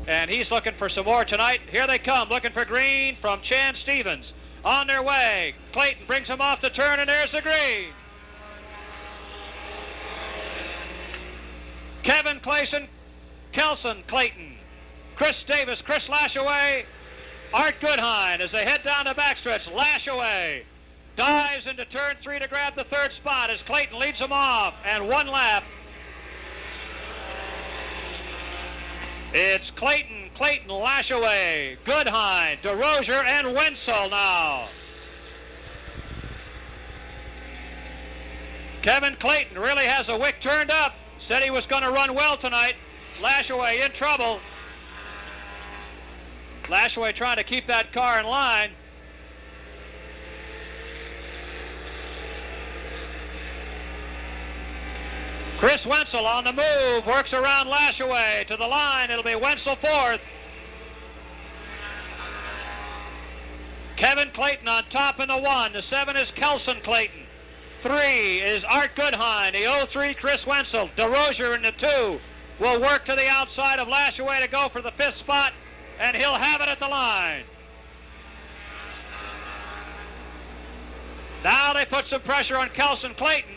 And he's looking for some more tonight. Here they come, looking for green from Chan Stevens. On their way. Clayton brings him off the turn, and there's the green. Kevin Clayson, Kelson Clayton, Chris Davis, Chris Lashaway, Art Goodhine as they head down the backstretch. Lashaway dives into turn 3 to grab the third spot as Clayton leads him off, and one lap. It's Clayton, Lashaway, Goodhine, DeRozier, and Wenzel now. Kevin Clayton really has a wick turned up. Said he was going to run well tonight. Lashaway in trouble. Lashaway trying to keep that car in line. Chris Wenzel on the move, works around Lashaway to the line. It'll be Wenzel fourth. Kevin Clayton on top in the 1. The 7 is Kelson Clayton. 3 is Art Goodhine. The 03, Chris Wenzel. DeRozier in the 2 will work to the outside of Lashaway to go for the 5th spot, and he'll have it at the line. Now they put some pressure on Kelson Clayton.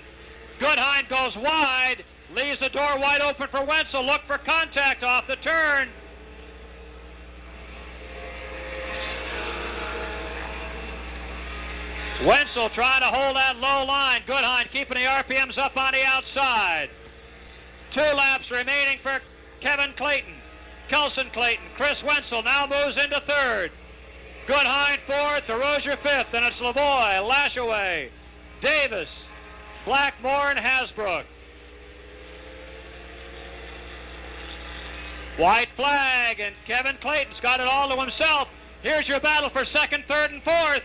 Goodhine goes wide, leaves the door wide open for Wenzel. Look for contact off the turn. Wenzel trying to hold that low line. Goodhine keeping the RPMs up on the outside. 2 laps remaining for Kevin Clayton. Kelson Clayton. Chris Wenzel now moves into 3rd. Goodhine 4th, DeRozier 5th, and it's Lavoie, Lashaway, Davis, Blackmore, and Hasbrook. White flag, and Kevin Clayton's got it all to himself. Here's your battle for 2nd, 3rd, and 4th.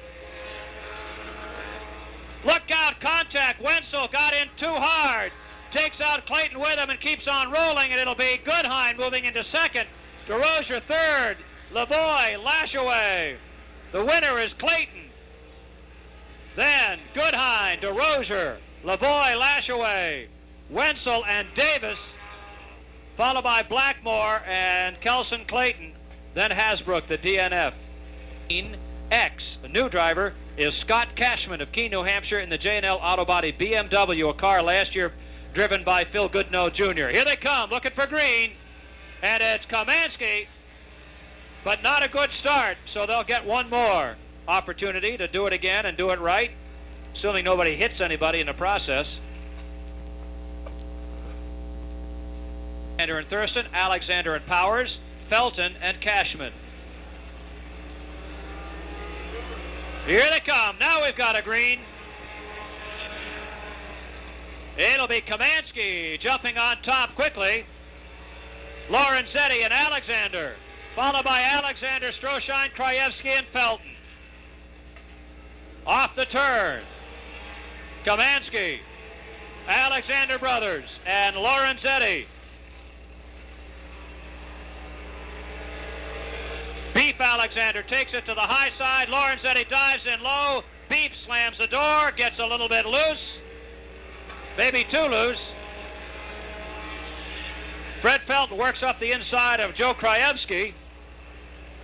Look out, contact. Wenzel got in too hard. Takes out Clayton with him and keeps on rolling, and it'll be Goodhine moving into 2nd. DeRozier 3rd. Lavoie, Lashaway. The winner is Clayton. Then Goodhine, DeRozier, Lavoie, Lashaway, Wenzel, and Davis, followed by Blackmore and Kelson Clayton. Then Hasbrook, the DNF. X, a new driver, is Scott Cashman of Keene, New Hampshire, in the J&L Auto Body BMW, a car last year driven by Phil Goodnow Jr. Here they come, looking for green, and it's Kamansky, but not a good start, so they'll get one more opportunity to do it again and do it right, assuming nobody hits anybody in the process. Alexander and Thurston, Alexander and Powers, Felton and Cashman. Here they come. Now we've got a green. It'll be Kamansky jumping on top quickly. Lorenzetti and Alexander, followed by Alexander, Stroshine, Krajewski, and Felton. Off the turn, Kamansky, Alexander brothers, and Lorenzetti. Beef Alexander takes it to the high side. Lorenzetti dives in low. Beef slams the door, gets a little bit loose. Maybe too loose. Fred Felton works up the inside of Joe Krajewski.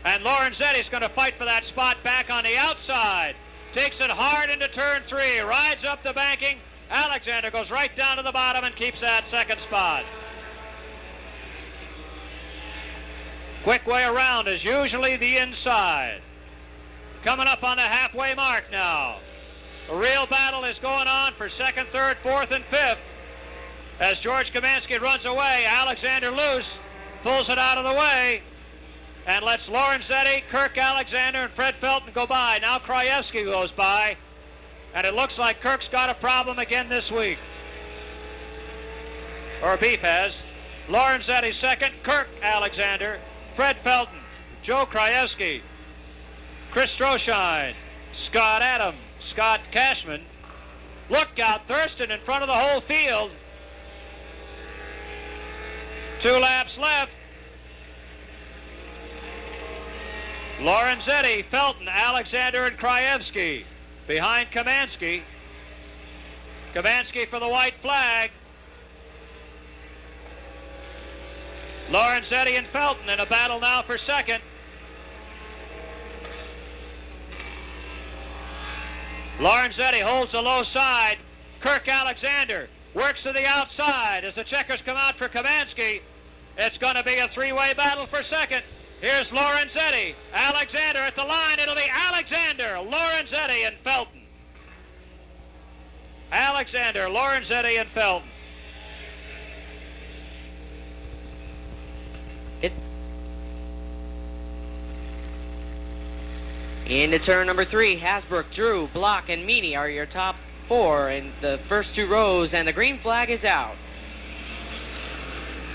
And Lorenzetti's going to fight for that spot back on the outside. Takes it hard into turn 3. Rides up the banking. Alexander goes right down to the bottom and keeps that 2nd spot. Quick way around is usually the inside. Coming up on the halfway mark now. A real battle is going on for 2nd, 3rd, 4th, and 5th. As George Kamansky runs away, Alexander loose, pulls it out of the way, and lets Lorenzetti, Kirk Alexander, and Fred Felton go by. Now Krajewski goes by, and it looks like Kirk's got a problem again this week. Or Beef has. Lorenzetti 2nd, Kirk Alexander, Fred Felton, Joe Krajewski, Chris Stroshine, Scott Adam, Scott Cashman. Look out, Thurston in front of the whole field. 2 laps left. Lorenzetti, Felton, Alexander, and Krajewski behind Kamansky. Kamansky for the white flag. Lorenzetti and Felton in a battle now for second. Lorenzetti holds the low side. Kirk Alexander works to the outside as the checkers come out for Kamansky. It's going to be a three-way battle for second. Here's Lorenzetti. Alexander at the line. It'll be Alexander, Lorenzetti, and Felton. Alexander, Lorenzetti, and Felton. Into turn number 3, Hasbrook, Drew, Block, and Meany are your top 4 in the first 2 rows, and the green flag is out.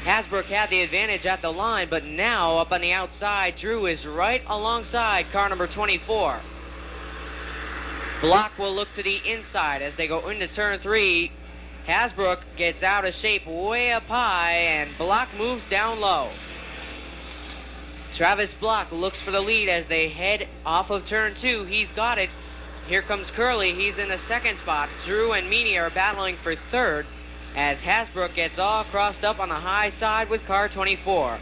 Hasbrook had the advantage at the line, but now up on the outside, Drew is right alongside car number 24. Block will look to the inside as they go into turn 3. Hasbrook gets out of shape way up high, and Block moves down low. Travis Block looks for the lead as they head off of turn 2. He's got it. Here comes Curley. He's in the second spot. Drew and Meany are battling for third as Hasbrook gets all crossed up on the high side with car 24.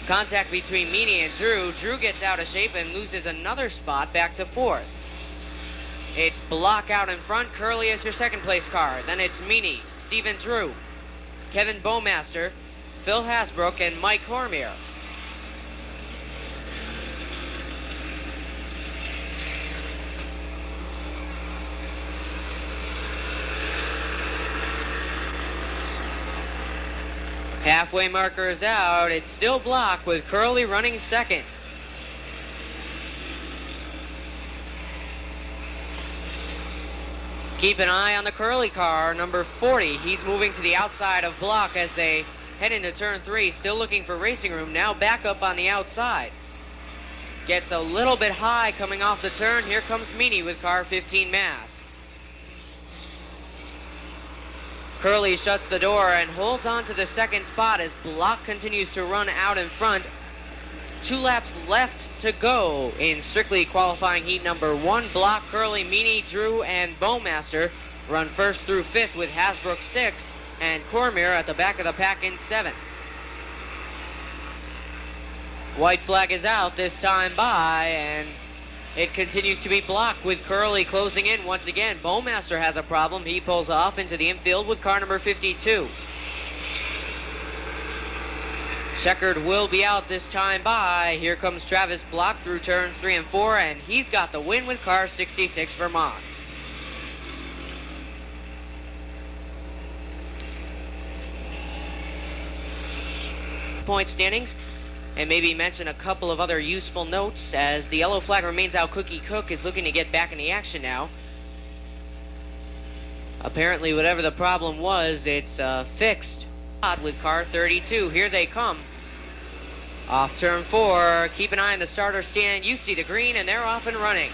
Contact between Meany and Drew. Drew gets out of shape and loses another spot back to fourth. It's Block out in front. Curley is your second place car. Then it's Meany, Stephen Drew, Kevin Bowmaster, Phil Hasbrook, and Mike Cormier. Halfway marker is out. It's still Block with Curley running second. Keep an eye on the Curley car, number 40. He's moving to the outside of Block as they head into turn 3. Still looking for racing room. Now back up on the outside. Gets a little bit high coming off the turn. Here comes Meany with car 15 Mass. Curley shuts the door and holds on to the second spot as Block continues to run out in front. 2 laps left to go in strictly qualifying heat number 1. Block, Curley, Meany, Drew, and Bowmaster run first through 5th with Hasbrook 6th and Cormier at the back of the pack in 7th. White flag is out this time by, and it continues to be Block with Curley closing in once again. Bowmaster has a problem. He pulls off into the infield with car number 52. Checkered will be out this time by. Here comes Travis Block through turns 3 and 4, and he's got the win with car 66 Vermont. Point standings, and maybe mention a couple of other useful notes as the yellow flag remains out. Cookie Cook is looking to get back in the action now. Apparently, whatever the problem was, it's fixed with car 32. Here they come. Off turn 4. Keep an eye on the starter stand. You see the green, and they're off and running.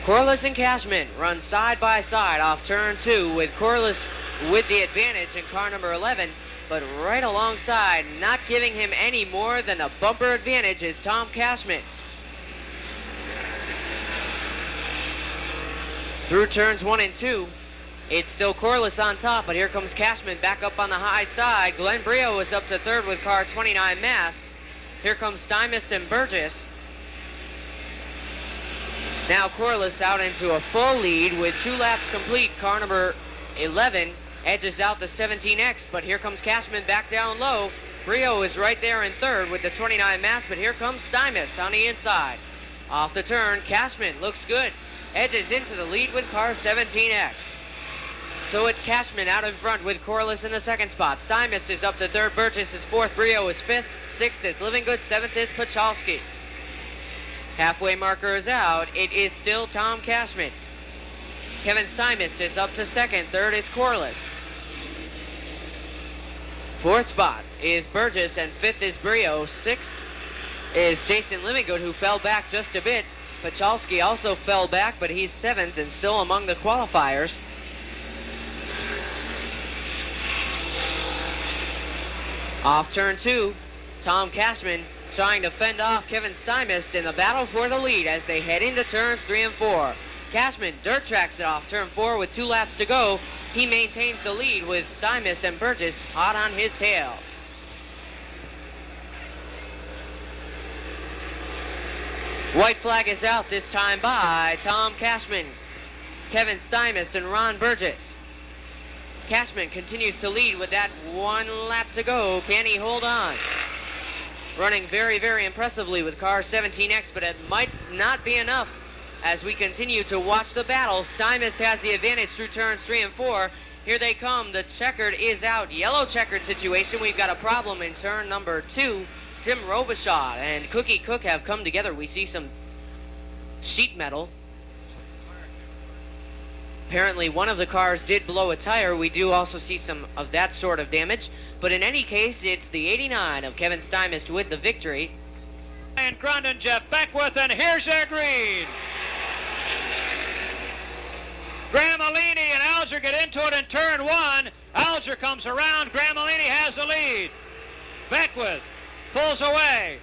Corliss and Cashman run side by side off turn 2 with Corliss with the advantage in car number 11. But right alongside, not giving him any more than a bumper advantage, is Tom Cashman. Through turns 1 and 2, it's still Corliss on top, but here comes Cashman back up on the high side. Glenn Brio is up to third with car 29 Mass. Here comes Stymist and Burgess. Now Corliss out into a full lead with 2 laps complete. Car number 11 edges out the 17X, but here comes Cashman back down low. Brio is right there in third with the 29 Mass, but here comes Stymist on the inside. Off the turn, Cashman looks good. Edges into the lead with car 17X. So it's Cashman out in front with Corliss in the second spot. Stymist is up to third, Burgess is fourth, Brio is fifth, sixth is Living Good, seventh is Pachalski. Halfway marker is out. It is still Tom Cashman. Kevin Stymist is up to second, third is Corliss. Fourth spot is Burgess and fifth is Brio. Sixth is Jason Livinggood, who fell back just a bit. Pachalski also fell back, but he's seventh and still among the qualifiers. Off turn 2, Tom Cashman trying to fend off Kevin Stymist in the battle for the lead as they head into turns 3 and 4. Cashman dirt tracks it off turn 4 with 2 laps to go. He maintains the lead with Stymist and Burgess hot on his tail. White flag is out, this time by Tom Cashman, Kevin Stymist, and Ron Burgess. Cashman continues to lead with that 1 lap to go. Can he hold on? Running very, very impressively with car 17X, but it might not be enough as we continue to watch the battle. Stymist has the advantage through turns 3 and 4. Here they come. The checkered is out. Yellow checkered situation. We've got a problem in turn number 2. Tim Robichaud and Cookie Cook have come together. We see some sheet metal. Apparently one of the cars did blow a tire. We do also see some of that sort of damage. But in any case, it's the 89 of Kevin Stymist with the victory. And Grundon, Jeff Beckwith, and here's their green. Gramellini and Alger get into it in turn 1. Alger comes around. Gramellini has the lead. Beckwith pulls away.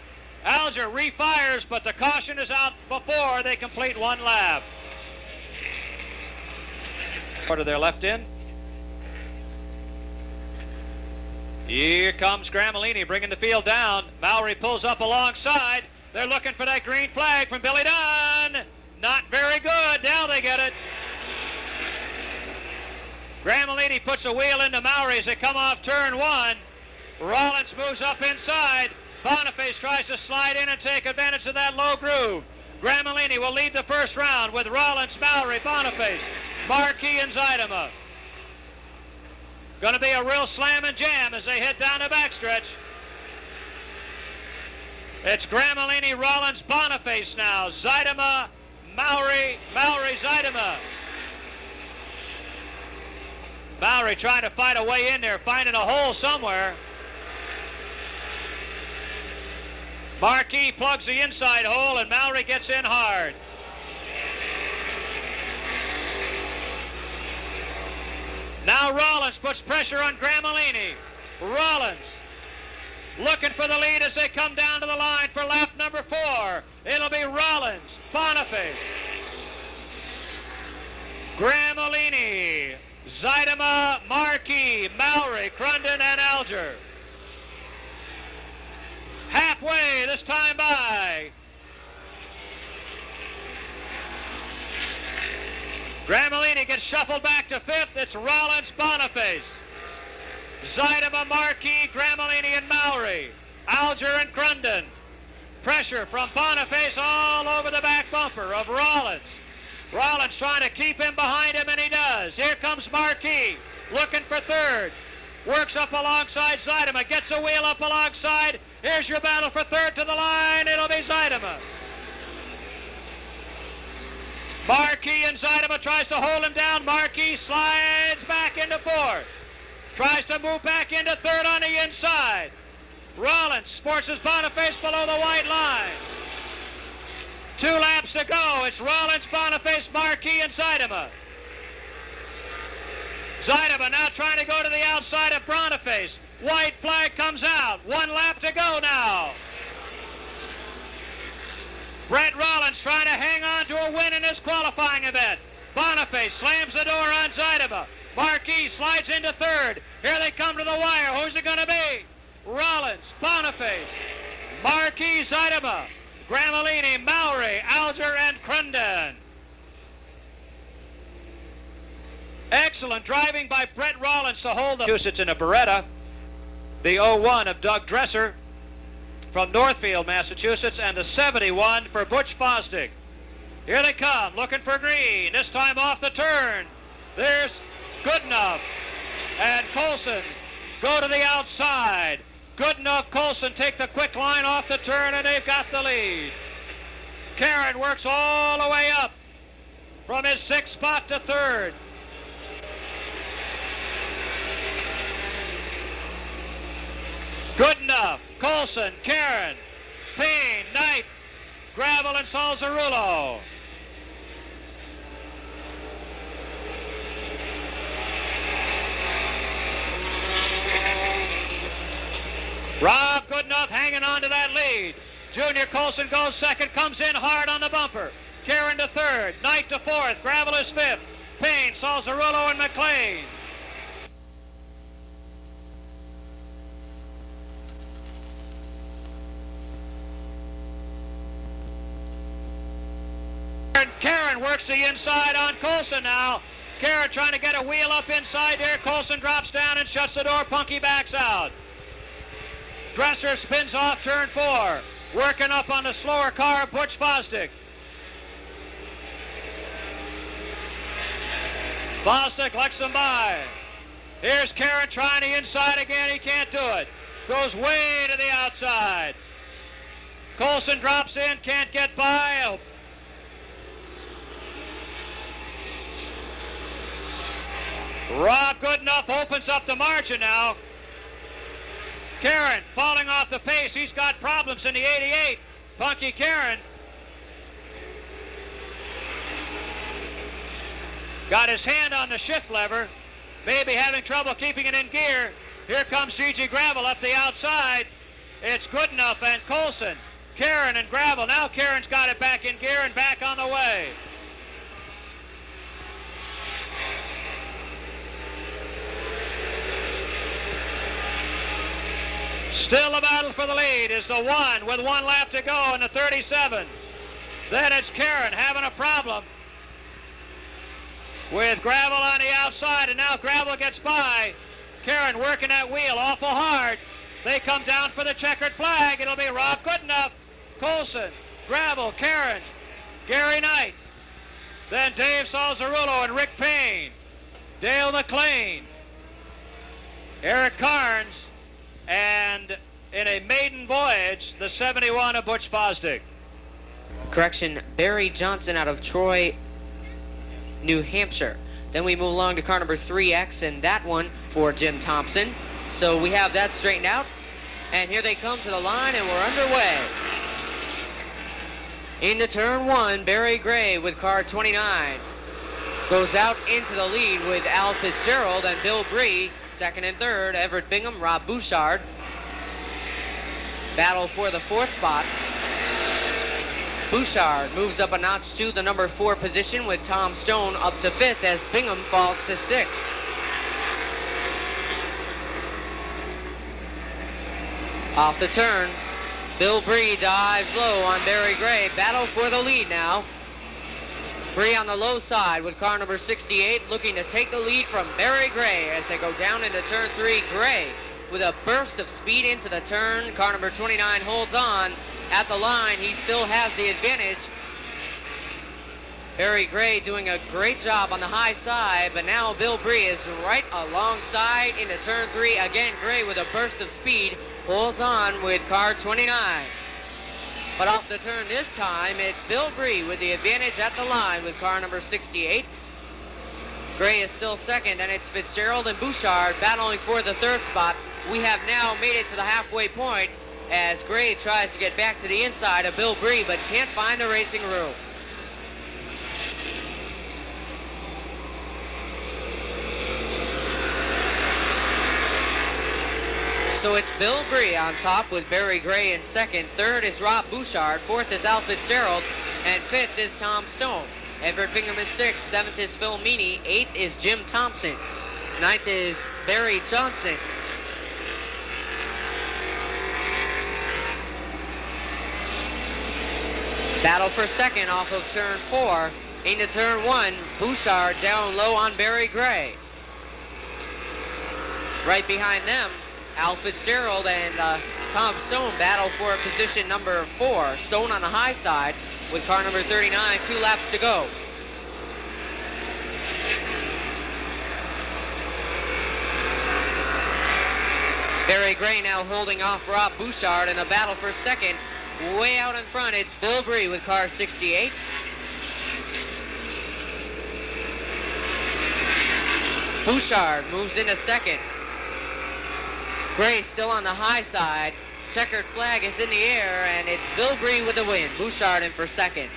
Alger refires, but the caution is out before they complete 1 lap. To their left in. Here comes Gramellini bringing the field down. Mowry pulls up alongside. They're looking for that green flag from Billy Dunn. Not very good. Now they get it. Gramellini puts a wheel into Mowry as they come off turn 1. Rollins moves up inside. Boniface tries to slide in and take advantage of that low groove. Gramellini will lead the first round with Rollins, Mowry, Boniface, Marquis, and Zeidema. Going to be a real slam and jam as they head down the backstretch. It's Gramellini, Rollins, Boniface now. Zeidema, Mowry, Zeidema. Mowry trying to fight a way in there, finding a hole somewhere. Marquis plugs the inside hole, and Mowry gets in hard. Now Rollins puts pressure on Gramellini. Rollins looking for the lead as they come down to the line for lap number 4. It'll be Rollins, Boniface, Gramellini, Zeidema, Marquis, Mowry, Grundon, and Alger. Halfway this time by. Gramellini gets shuffled back to 5th. It's Rollins, Boniface, Zeidema, Marquis, Gramellini, and Mowry, Alger, and Grundon. Pressure from Boniface all over the back bumper of Rollins. Rollins trying to keep him behind him, and he does. Here comes Marquis looking for 3rd. Works up alongside Zeidema, gets a wheel up alongside. Here's your battle for 3rd to the line. It'll be Zeidema. Marquis and Zeidema tries to hold him down. Marquis slides back into 4th. Tries to move back into 3rd on the inside. Rollins forces Boniface below the white line. 2 laps to go. It's Rollins, Boniface, Marquis, and Zeidema. Zeidema now trying to go to the outside of Boniface. White flag comes out. 1 lap to go now. Brett Rollins trying to hang on to a win in this qualifying event. Boniface slams the door on Zeidema. Marquis slides into 3rd. Here they come to the wire. Who's it going to be? Rollins, Boniface, Marquis, Zeidema, Gramellini, Mowry, Alger, and Grundon. Excellent driving by Brett Rollins to hold the Massachusetts in a Beretta. The 01 of Doug Dresser from Northfield, Massachusetts, and the 71 for Butch Fosdick. Here they come, looking for green. This time off the turn. There's Goodenough and Colson go to the outside. Goodenough, Colson take the quick line off the turn, and they've got the lead. Karen works all the way up from his 6th spot to 3rd. Goodenough, Colson, Karen, Payne, Knight, Gravel, and Salzarulo. Rob Goodenough hanging on to that lead. Junior Colson goes 2nd, comes in hard on the bumper. Karen to third. Knight to fourth. Gravel is fifth. Payne, Salzarullo, and McLean. Karen works the inside on Colson now. Karen trying to get a wheel up inside here. Colson drops down and shuts the door. Punky backs out. Dresser spins off turn 4. Working up on the slower car of Butch Fosdick. Fosdick lets them by. Here's Karen trying the inside again. He can't do it. Goes way to the outside. Colson drops in, can't get by. Rob Goodenough opens up the margin now. Karen falling off the pace. He's got problems in the 88. Punky Karen got his hand on the shift lever. Maybe having trouble keeping it in gear. Here comes Gigi Gravel up the outside. It's Goodenough and Colson. Karen and Gravel. Now Karen's got it back in gear and back on the way. Still a battle for the lead is the 1 with 1 lap to go in the 37. Then it's Karen having a problem with Gravel on the outside, and now Gravel gets by. Karen working that wheel awful hard. They come down for the checkered flag. It'll be Rob Goodenough, Colson, Gravel, Karen, Gary Knight, then Dave Salzarullo and Rick Payne, Dale McLean, Eric Carnes, and in a maiden voyage, the 71 of Butch Fosdick. Correction, Barry Johnson out of Troy, New Hampshire. Then we move along to car number 3X, and that one for Jim Thompson. So we have that straightened out. And here they come to the line, and we're underway. Into turn 1, Barry Gray with car 29. Goes out into the lead with Al Fitzgerald and Bill Bree. Second and third, Everett Bingham, Rob Bouchard. Battle for the 4th spot. Bouchard moves up a notch to the number 4 position with Tom Stone up to 5th as Bingham falls to 6th. Off the turn, Bill Bree dives low on Barry Gray. Battle for the lead now. Bree on the low side with car number 68 looking to take the lead from Barry Gray as they go down into turn 3. Gray with a burst of speed into the turn. Car number 29 holds on at the line. He still has the advantage. Barry Gray doing a great job on the high side, but now Bill Bree is right alongside into turn 3. Again, Gray with a burst of speed holds on with car 29. But off the turn this time, it's Bill Bree with the advantage at the line with car number 68. Gray is still second, and it's Fitzgerald and Bouchard battling for the 3rd spot. We have now made it to the halfway point as Gray tries to get back to the inside of Bill Bree, but can't find the racing room. So it's Bill Bree on top with Barry Gray in second. Third is Rob Bouchard. Fourth is Al Fitzgerald. And fifth is Tom Stone. Everett Bingham is sixth. Seventh is Phil Meany. Eighth is Jim Thompson. Ninth is Barry Johnson. Battle for second off of turn 4. Into turn 1, Bouchard down low on Barry Gray. Right behind them, Al Fitzgerald and Tom Stone battle for position number 4. Stone on the high side with car number 39, 2 laps to go. Barry Gray now holding off Rob Bouchard in a battle for second. Way out in front, it's Bill Bree with car 68. Bouchard moves into second. Gray still on the high side. Checkered flag is in the air, and it's Bill Bree with the win. Bouchard in for second.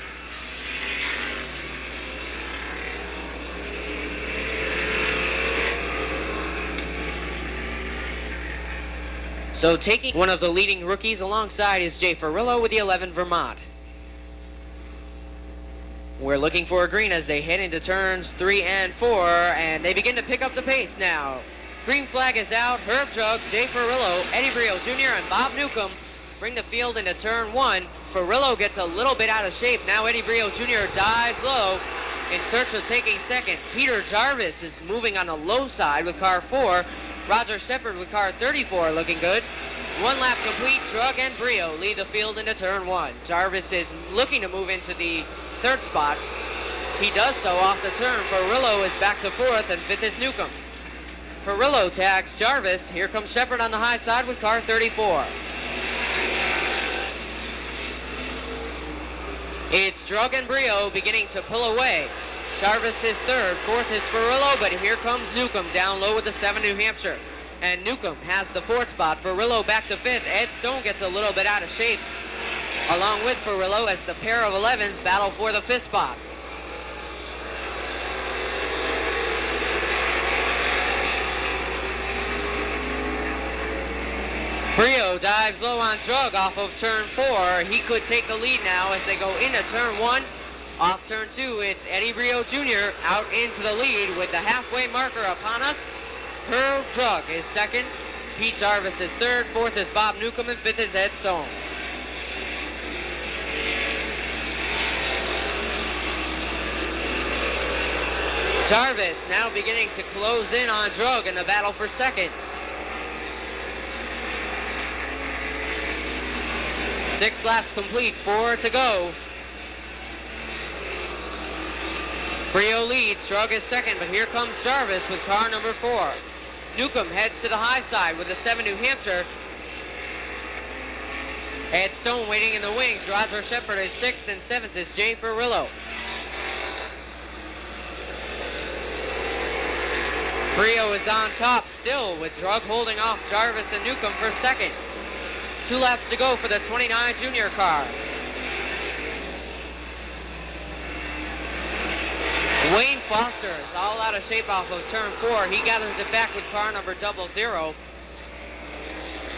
So taking one of the leading rookies alongside is Jay Ferrillo with the 11 Vermont. We're looking for a green as they head into turns 3 and 4, and they begin to pick up the pace now. Green flag is out. Herb Jug, Jay Ferrillo, Eddie Brio Jr., and Bob Newcomb bring the field into turn 1. Ferrillo gets a little bit out of shape. Now Eddie Brio Jr. dives low in search of taking second. Peter Jarvis is moving on the low side with car 4. Roger Shepard with car 34 looking good. 1 lap complete. Drug and Brio lead the field into turn 1. Jarvis is looking to move into the 3rd spot. He does so off the turn. Ferrillo is back to 4th, and 5th is Newcomb. Ferrillo tags Jarvis. Here comes Shepard on the high side with car 34. It's Drug and Brio beginning to pull away. Jarvis is 3rd, 4th is Ferrillo, but here comes Newcomb down low with the 7 New Hampshire. And Newcomb has the 4th spot. Ferrillo back to 5th. Ed Stone gets a little bit out of shape along with Ferrillo as the pair of 11s battle for the 5th spot. Brio dives low on Drug off of turn 4. He could take the lead now as they go into turn 1. Off turn 2, it's Eddie Brio Jr. out into the lead with the halfway marker upon us. Herb Drug is 2nd. Pete Jarvis is 3rd. 4th is Bob Newcomb, and 5th is Ed Stone. Jarvis now beginning to close in on Drug in the battle for 2nd. 6 laps complete, 4 to go. Brio leads, Drug is 2nd, but here comes Jarvis with car number 4. Newcomb heads to the high side with the 7 New Hampshire. Ed Stone waiting in the wings. Roger Shepard is 6th, and 7th is Jay Ferrillo. Brio is on top still with Drug holding off Jarvis and Newcomb for 2nd. 2 laps to go for the 29 junior car. Wayne Foster is all out of shape off of turn 4. He gathers it back with car number 00.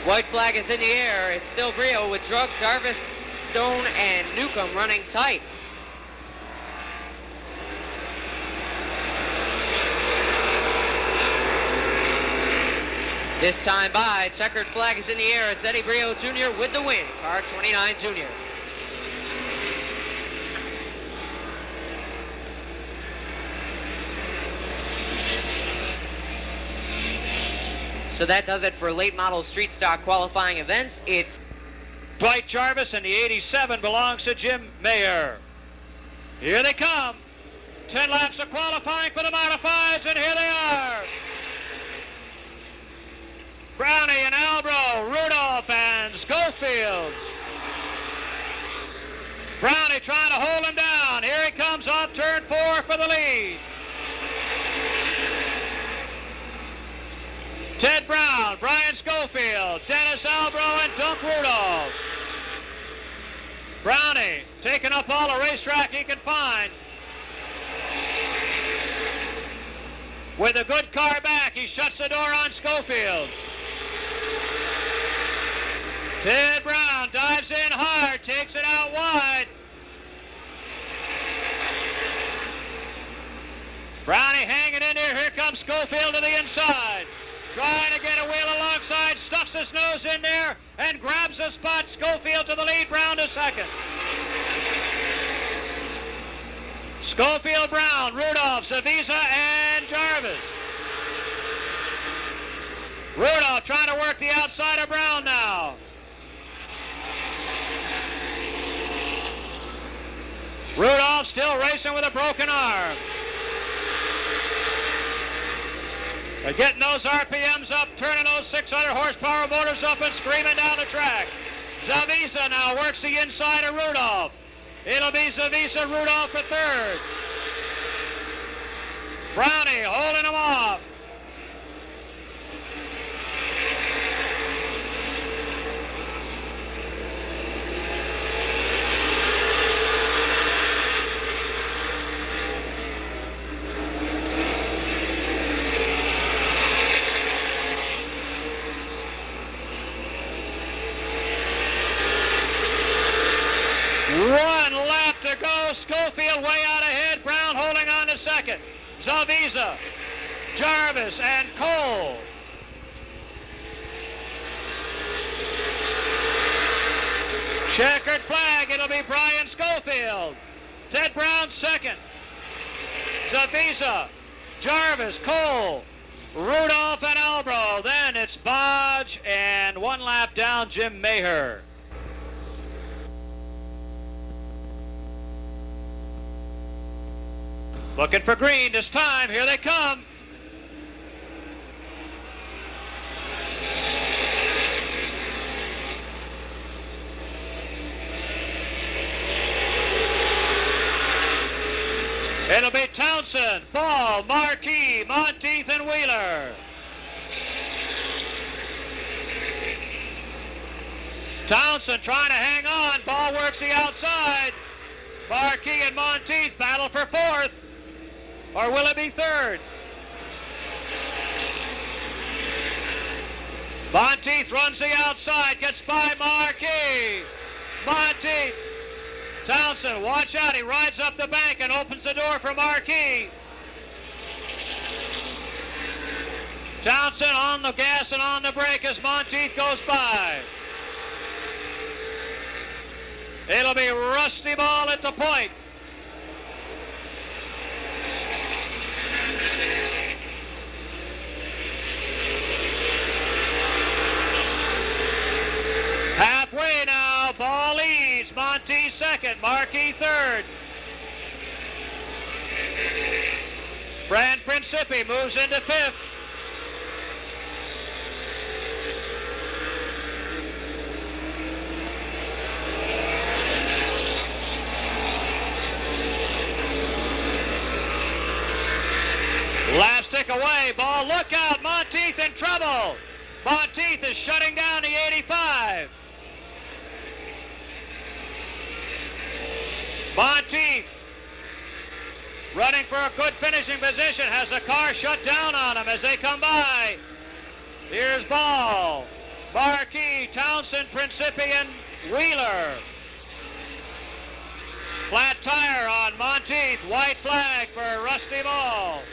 White flag is in the air. It's still Brio with Drug, Jarvis, Stone, and Newcomb running tight. This time by, checkered flag is in the air. It's Eddie Brio Jr. with the win, car 29 junior. So that does it for late model street stock qualifying events. It's Dwight Jarvis, and the 87 belongs to Jim Mayer. Here they come. 10 laps of qualifying for the modifieds, and here they are. Brownie and Albro, Rudolph and Schofield. Brownie trying to hold him down. Here he comes off turn 4 for the lead. Ted Brown, Brian Schofield, Dennis Albro, and Dunk Rudolph. Brownie taking up all the racetrack he can find. With a good car back, he shuts the door on Schofield. Ted Brown dives in hard, takes it out wide. Brownie hanging in there. Here comes Schofield to the inside. Trying to get a wheel alongside, stuffs his nose in there, and grabs a spot. Schofield to the lead, Brown to 2nd. Schofield, Brown, Rudolph, Zavisa, and Jarvis. Rudolph trying to work the outside of Brown now. Rudolph still racing with a broken arm. They're getting those RPMs up, turning those 600 horsepower motors up and screaming down the track. Zavisa now works the inside of Rudolph. It'll be Zavisa, Rudolph at 3rd. Brownie holding him off. One lap to go Brio, Schofield way out ahead. Brown holding on to second. Zaviza, Jarvis, and Cole. Checkered flag. It'll be Brian Schofield. Ted Brown second. Zaviza, Jarvis, Cole, Rudolph, and Albro. Then it's Bodge, and one lap down, Jim Maher. Looking for green this time. Here they come. It'll be Townsend, Ball, Marquis, Monteith, and Wheeler. Townsend trying to hang on. Ball works the outside. Marquis and Monteith battle for fourth. Or will it be third? Monteith runs the outside, gets by Marquis. Monteith. Townsend, watch out. He rides up the bank and opens the door for Marquis. Townsend on the gas and on the brake as Monteith goes by. It'll be Rusty Ball at the point. Halfway now, Ball leads. Monteith second, Marquis third. Fran Principi moves into fifth. Lapstick away, Ball, look out, Monteith in trouble. Monteith is shutting down the 85. Monteith running for a good finishing position, has the car shut down on him as they come by. Here's Ball, Marquis, Townsend, Principi, and Wheeler. Flat tire on Monteith, white flag for Rusty Ball.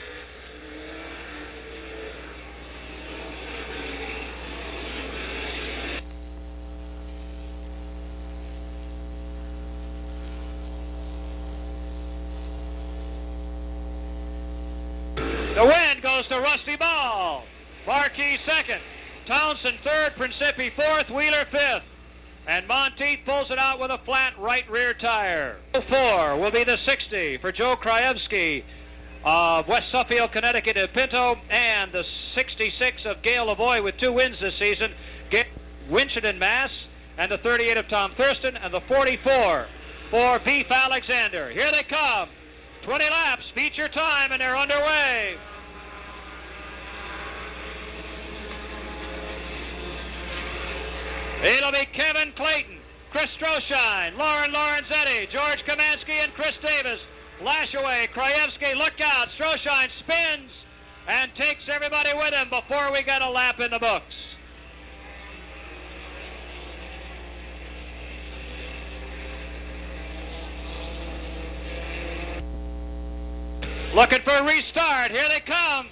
The win goes to Rusty Ball. Marquis second, Townsend third, Principi fourth, Wheeler fifth. And Monteith pulls it out with a flat right rear tire. 4 will be the 60 for Joe Krajewski of West Suffield, Connecticut at Pinto, and the 66 of Gail Lavoie with 2 wins this season, Winchendon, Mass, and the 38 of Tom Thurston, and the 44 for Beef Alexander. Here they come. 20 laps, feature time, and they're underway. It'll be Kevin Clayton, Chris Stroshine, Lauren Lorenzetti, George Kamansky, and Chris Davis. Lashaway, Krajewski, look out. Stroshine spins and takes everybody with him before we get a lap in the books. Looking for a restart. Here they come.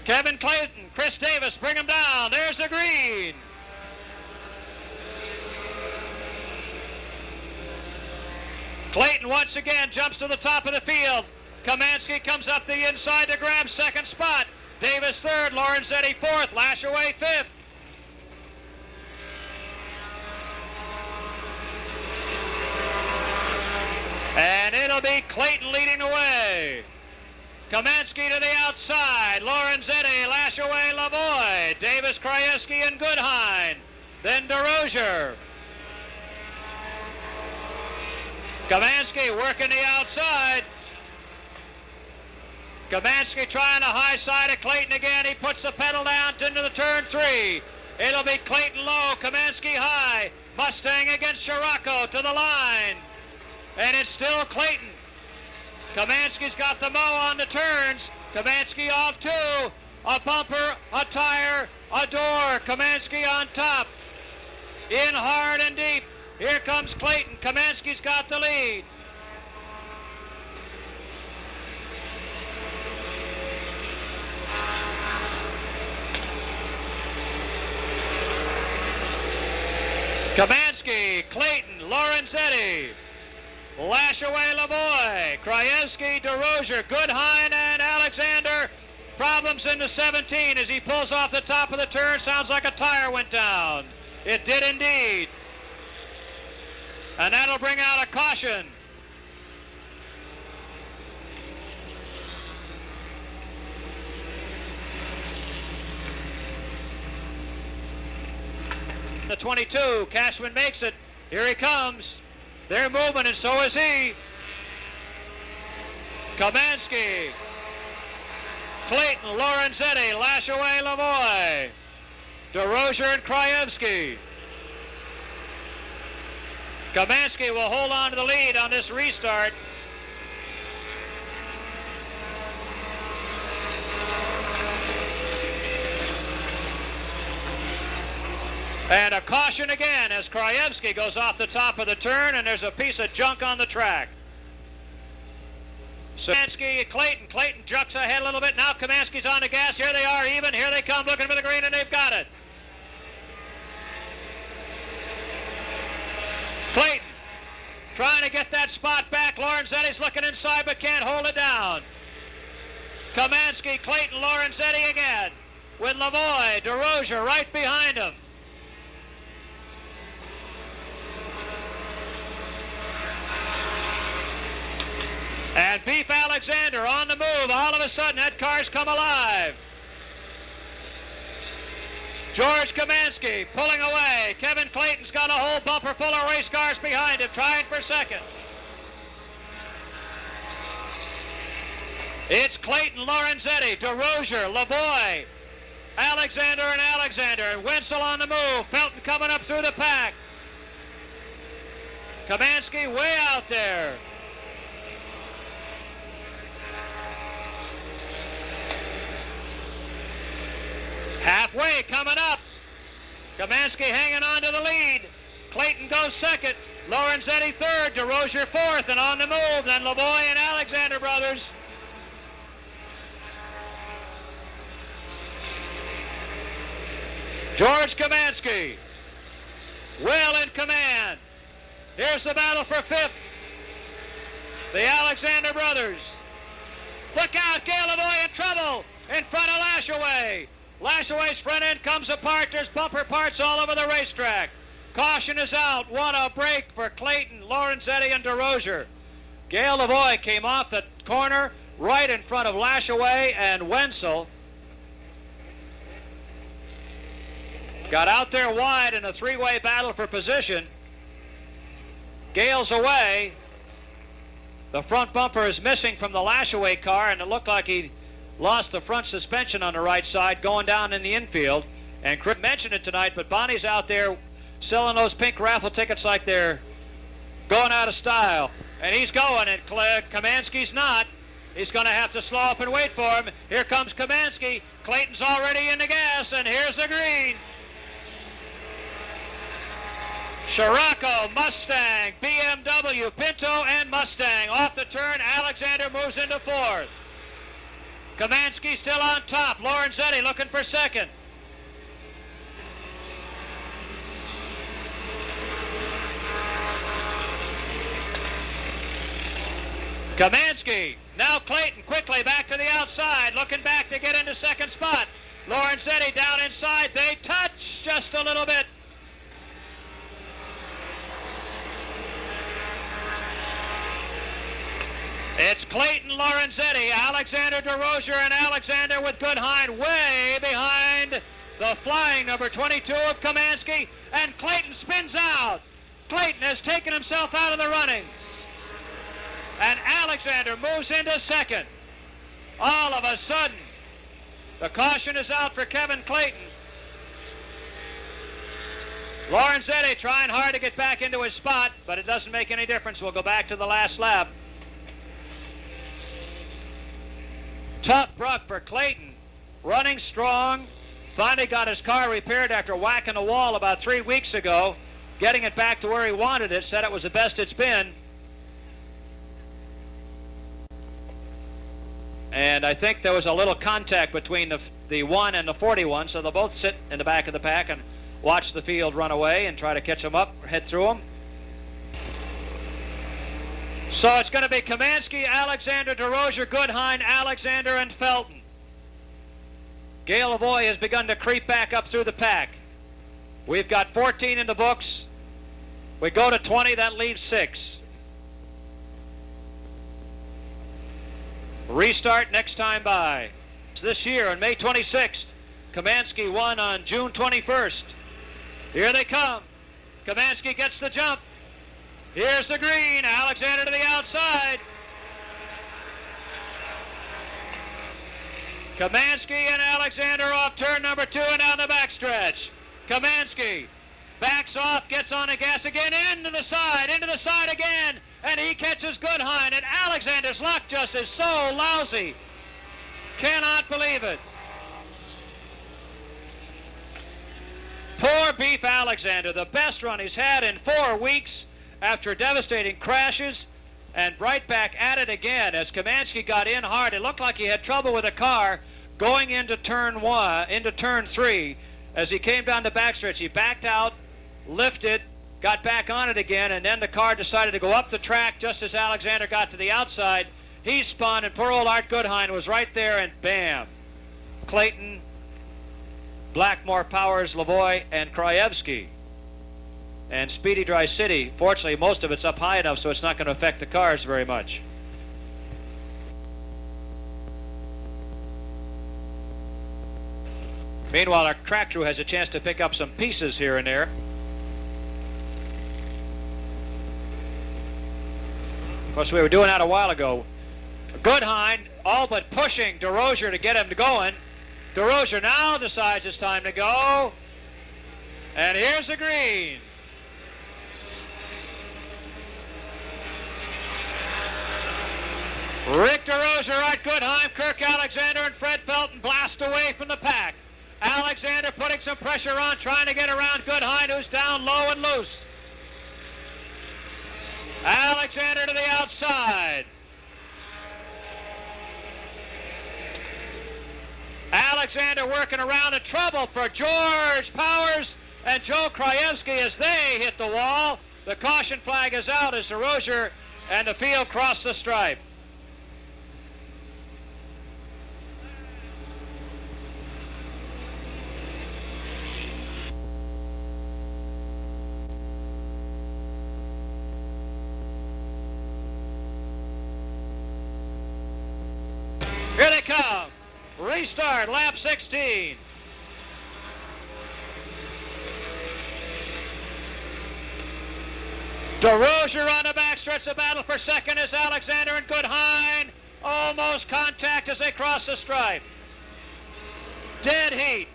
Kevin Clayton, Chris Davis, bring them down. There's the green. Clayton once again jumps to the top of the field. Kamansky comes up the inside to grab second spot. Davis third, Lorenzetti fourth, Lashaway fifth. And it'll be Clayton leading the way. Kamansky to the outside. Lorenzetti, Lashaway, Lavoie, Davis, Krajewski, and Goodhine. Then DeRozier. Kamansky working the outside. Kamansky trying the high side of Clayton again. He puts the pedal down into the turn 3. It'll be Clayton low, Kamansky high. Mustang against Scirocco to the line. And it's still Clayton. Kamansky's got the mow on the turns. Kamansky off 2. A bumper, a tire, a door. Kamansky on top. In hard and deep. Here comes Clayton. Kamansky's got the lead. Kamansky, Clayton, Lorenzetti, Lashaway, Lavoie, Krajewski, DeRozier, Goodhine, and Alexander. Problems in the 17 as he pulls off the top of the turn. Sounds like a tire went down. It did indeed. And that'll bring out a caution. The 22, Cashman makes it. Here he comes. They're moving, and so is he. Kamansky, Clayton, Lorenzetti, Lashaway, Lavoie, DeRozier, and Krajewski. Kamansky will hold on to the lead on this restart. And a caution again as Krajewski goes off the top of the turn, and there's a piece of junk on the track. Kamansky, Clayton jucks ahead a little bit. Now Kamansky's on the gas. Here they are even. Here they come looking for the green, and they've got it. Clayton trying to get that spot back. Lorenzetti's looking inside but can't hold it down. Kamansky, Clayton, Lorenzetti again with Lavoie, DeRozier right behind him. And Beef Alexander on the move. All of a sudden, that car's come alive. George Kamansky pulling away. Kevin Clayton's got a whole bumper full of race cars behind him, trying for second. It's Clayton, Lorenzetti, DeRozier, Lavoie, Alexander, and Wenzel on the move. Felton coming up through the pack. Kamansky way out there. Halfway coming up. Kamansky hanging on to the lead. Clayton goes second. Lorenzetti third. DeRozier fourth. And on the move, then Lavoie and Alexander brothers. George Kamansky, well in command. Here's the battle for fifth. The Alexander brothers. Look out, Gail Lavoie in trouble in front of Lashaway. Lashaway's front end comes apart. There's bumper parts all over the racetrack. Caution is out. What a break for Clayton, Lorenzetti, and DeRozier. Gail Lavoie came off the corner right in front of Lashaway and Wenzel. Got out there wide in a three-way battle for position. Gale's away. The front bumper is missing from the Lashaway car, and it looked like he lost the front suspension on the right side going down in the infield. And Chris mentioned it tonight, but Bonnie's out there selling those pink raffle tickets like they're going out of style. And he's going, and Kamansky's not. He's going to have to slow up and wait for him. Here comes Kamansky. Clayton's already in the gas, and here's the green. Scirocco, Mustang, BMW, Pinto, and Mustang. Off the turn, Alexander moves into fourth. Kamansky still on top. Lorenzetti looking for second. Kamansky, now Clayton quickly back to the outside, looking back to get into second spot. Lorenzetti down inside. They touch just a little bit. It's Clayton, Lorenzetti, Alexander DeRozier, and Alexander with Goodhine way behind the flying number 22 of Kamansky, and Clayton spins out. Clayton has taken himself out of the running, and Alexander moves into second. All of a sudden, the caution is out for Kevin Clayton. Lorenzetti trying hard to get back into his spot, but it doesn't make any difference. We'll go back to the last lap. Tough bruck for Clayton, running strong, finally got his car repaired after whacking a wall about 3 weeks ago. getting it back to where he wanted it, said it was the best it's been. And I think there was a little contact between the 1 and the 41, so they'll both sit in the back of the pack and watch the field run away and try to catch them up, head through them. So it's going to be Kamansky, Alexander, DeRozier, Goodhine, Alexander, and Felton. Gail Lavoie has begun to creep back up through the pack. We've got 14 in the books. We go to 20, that leaves 6. Restart next time by. This year on May 26th. Kamansky won on June 21st. Here they come. Kamansky gets the jump. Here's the green. Alexander to the outside. Kamansky and Alexander off turn number 2 and down the backstretch. Kamansky backs off, gets on the gas again, into the side again, and he catches Goodhine, and Alexander's luck just is so lousy. Cannot believe it. Poor Beef Alexander, the best run he's had in 4 weeks after devastating crashes, and right back at it again as Kamansky got in hard. It looked like he had trouble with the car going into turn 3. As he came down the backstretch, he backed out, lifted, got back on it again, and then the car decided to go up the track just as Alexander got to the outside. He spun, and poor old Art Goodhine was right there, and bam. Clayton, Blackmore, Powers, Lavoie, and Krajewski. And Speedy Dry City, fortunately, most of it's up high enough so it's not going to affect the cars very much. Meanwhile, our track crew has a chance to pick up some pieces here and there. Of course, we were doing that a while ago. Goodhine all but pushing DeRozier to get him going. DeRozier now decides it's time to go. And here's the green. Rick DeRozier, Art Goodhine, Kirk Alexander, and Fred Felton blast away from the pack. Alexander putting some pressure on, trying to get around Goodhine, who's down low and loose. Alexander to the outside. Alexander working around, in trouble for George Powers and Joe Krajewski as they hit the wall. The caution flag is out as DeRozier and the field cross the stripe. Here they come. Restart, lap 16. DeRozier on the backstretch. The battle for second is Alexander and Goodhine. Almost contact as they cross the stripe. Dead heat.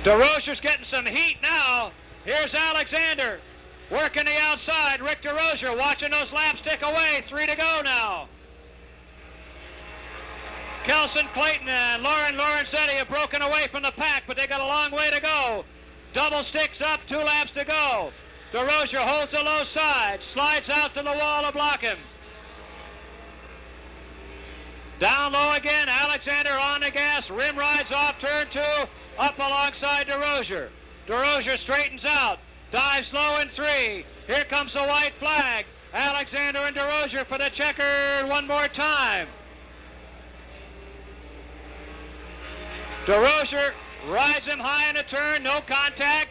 DeRozier's getting some heat now. Here's Alexander working the outside. Rick DeRozier watching those laps tick away. 3 to go now. Kelson Clayton and Lauren Lorenzetti have broken away from the pack, but they got a long way to go. Double sticks up, 2 laps to go. DeRozier holds a low side, slides out to the wall to block him. Down low again, Alexander on the gas, rim rides off turn 2, up alongside DeRozier. DeRozier straightens out, dives low in 3. Here comes the white flag. Alexander and DeRozier for the checker one more time. DeRozier rides him high in a turn, no contact.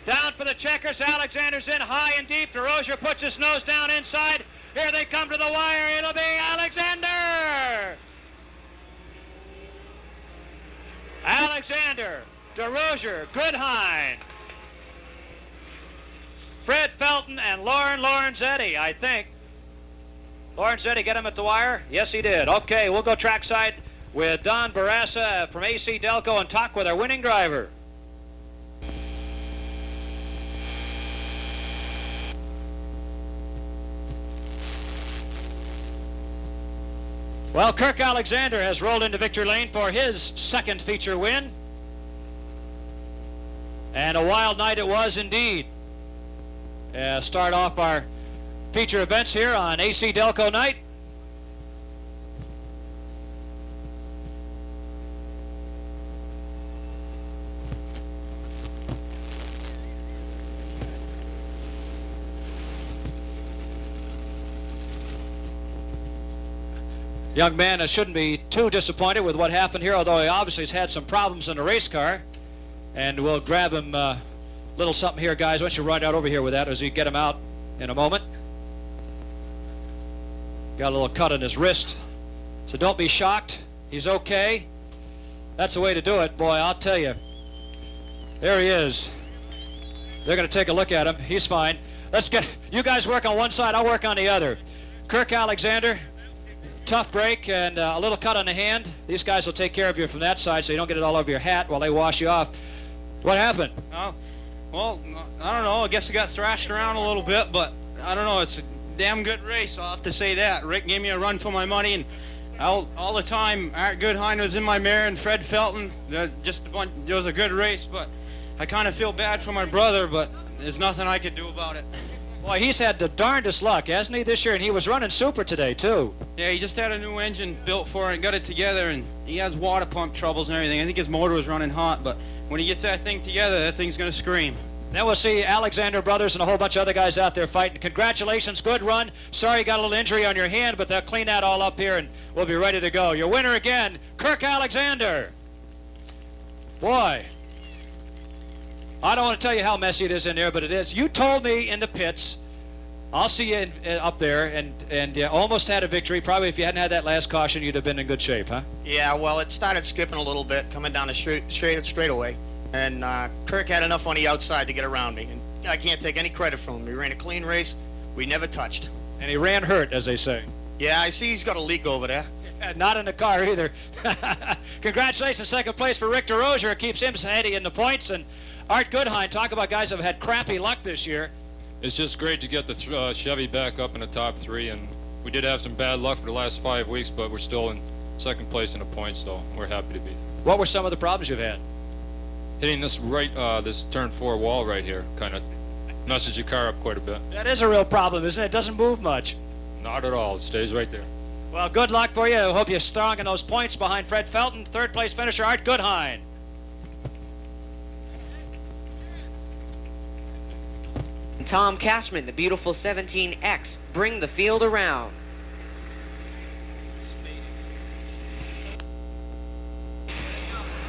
Down for the checkers, Alexander's in high and deep. DeRozier puts his nose down inside. Here they come to the wire, it'll be Alexander! Alexander, DeRozier, Goodhine, Fred Felton, and Lauren Lorenzetti, I think. Lorenzetti get him at the wire? Yes, he did. Okay, we'll go trackside with Don Barassa from AC Delco and talk with our winning driver. Well, Kirk Alexander has rolled into victory lane for his second feature win. And a wild night it was indeed. Start off our feature events here on AC Delco night. Young man shouldn't be too disappointed with what happened here, although he obviously has had some problems in the race car. And we'll grab him a little something here, guys. Why don't you ride out over here with that as we get him out in a moment. Got a little cut on his wrist. So don't be shocked. He's okay. That's the way to do it. Boy, I'll tell you. There he is. They're going to take a look at him. He's fine. Let's get, you guys work on one side, I'll work on the other. Kirk Alexander. Tough break and a little cut on the hand. These guys will take care of you from that side so you don't get it all over your hat while they wash you off. What happened? Oh, well, I don't know. I guess I got thrashed around a little bit, but I don't know. It's a damn good race. I'll have to say that. Rick gave me a run for my money, and all the time, Art Goodhine was in my mare and Fred Felton. Just a bunch, it was a good race, but I kind of feel bad for my brother, but there's nothing I could do about it. Boy, he's had the darndest luck, hasn't he, this year? And he was running super today, too. Yeah, he just had a new engine built for it, got it together, and he has water pump troubles and everything. I think his motor was running hot, but when he gets that thing together, that thing's going to scream. Then we'll see Alexander Brothers and a whole bunch of other guys out there fighting. Congratulations, good run. Sorry you got a little injury on your hand, but they'll clean that all up here, and we'll be ready to go. Your winner again, Kirk Alexander. Boy, I don't want to tell you how messy it is in there, but it is. You told me in the pits, I'll see you up there, and you almost had a victory. Probably if you hadn't had that last caution, you'd have been in good shape, huh? Yeah, well, it started skipping a little bit, coming down the straightaway, and Kirk had enough on the outside to get around me, and I can't take any credit from him. He ran a clean race. We never touched. And he ran hurt, as they say. Yeah, I see he's got a leak over there. Not in the car either. Congratulations, second place for Rick DeRozier. It keeps him steady in the points. And Art Goodhine, talk about guys who have had crappy luck this year. It's just great to get the Chevy back up in the top three, and we did have some bad luck for the last 5 weeks, but we're still in second place in the points, so we're happy to be. What were some of the problems you've had? Hitting this this turn 4 wall right here kind of messes your car up quite a bit. That is a real problem, isn't it? It doesn't move much. Not at all. It stays right there. Well, good luck for you. I hope you're strong in those points behind Fred Felton. Third place finisher, Art Goodhine. Tom Cashman, the beautiful 17X, bring the field around.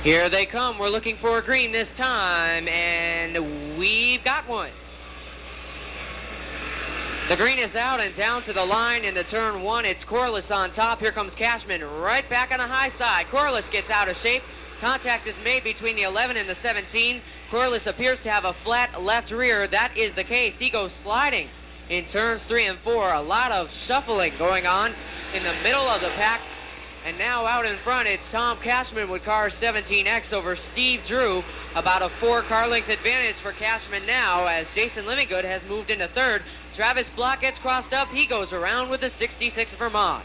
Here they come. We're looking for a green this time, and we've got one. The green is out and down to the line in the turn 1. It's Corliss on top. Here comes Cashman right back on the high side. Corliss gets out of shape. Contact is made between the 11 and the 17. Corliss appears to have a flat left rear. That is the case. He goes sliding in turns 3 and 4. A lot of shuffling going on in the middle of the pack. And now out in front, it's Tom Cashman with car 17X over Steve Drew. About a 4-car length advantage for Cashman now as Jason Livingood has moved into third. Travis Block gets crossed up. He goes around with the 66 Vermont.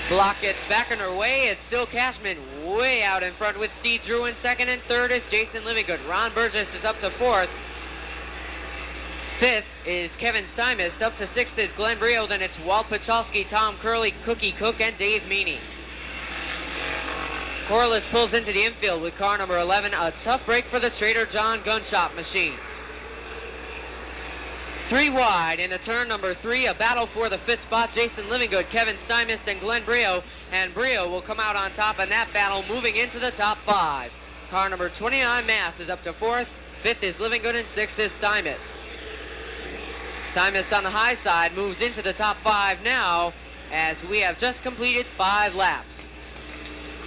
Block gets back on her way. It's still Cashman way out in front with Steve Drew in second, and third is Jason Livingood. Ron Burgess is up to fourth. Fifth is Kevin Stymist. Up to sixth is Glenn Brio. Then it's Walt Pachalski, Tom Curley, Cookie Cook, and Dave Meany. Corliss pulls into the infield with car number 11. A tough break for the Trader John gun shop machine. 3 wide in the turn number 3. A battle for the fifth spot. Jason Livingood, Kevin Stymist, and Glenn Brio. And Brio will come out on top in that battle, moving into the top 5. Car number 29, Mass, is up to fourth. Fifth is Livingood, and sixth is Stymist. Stymist on the high side moves into the top 5 now as we have just completed 5 laps.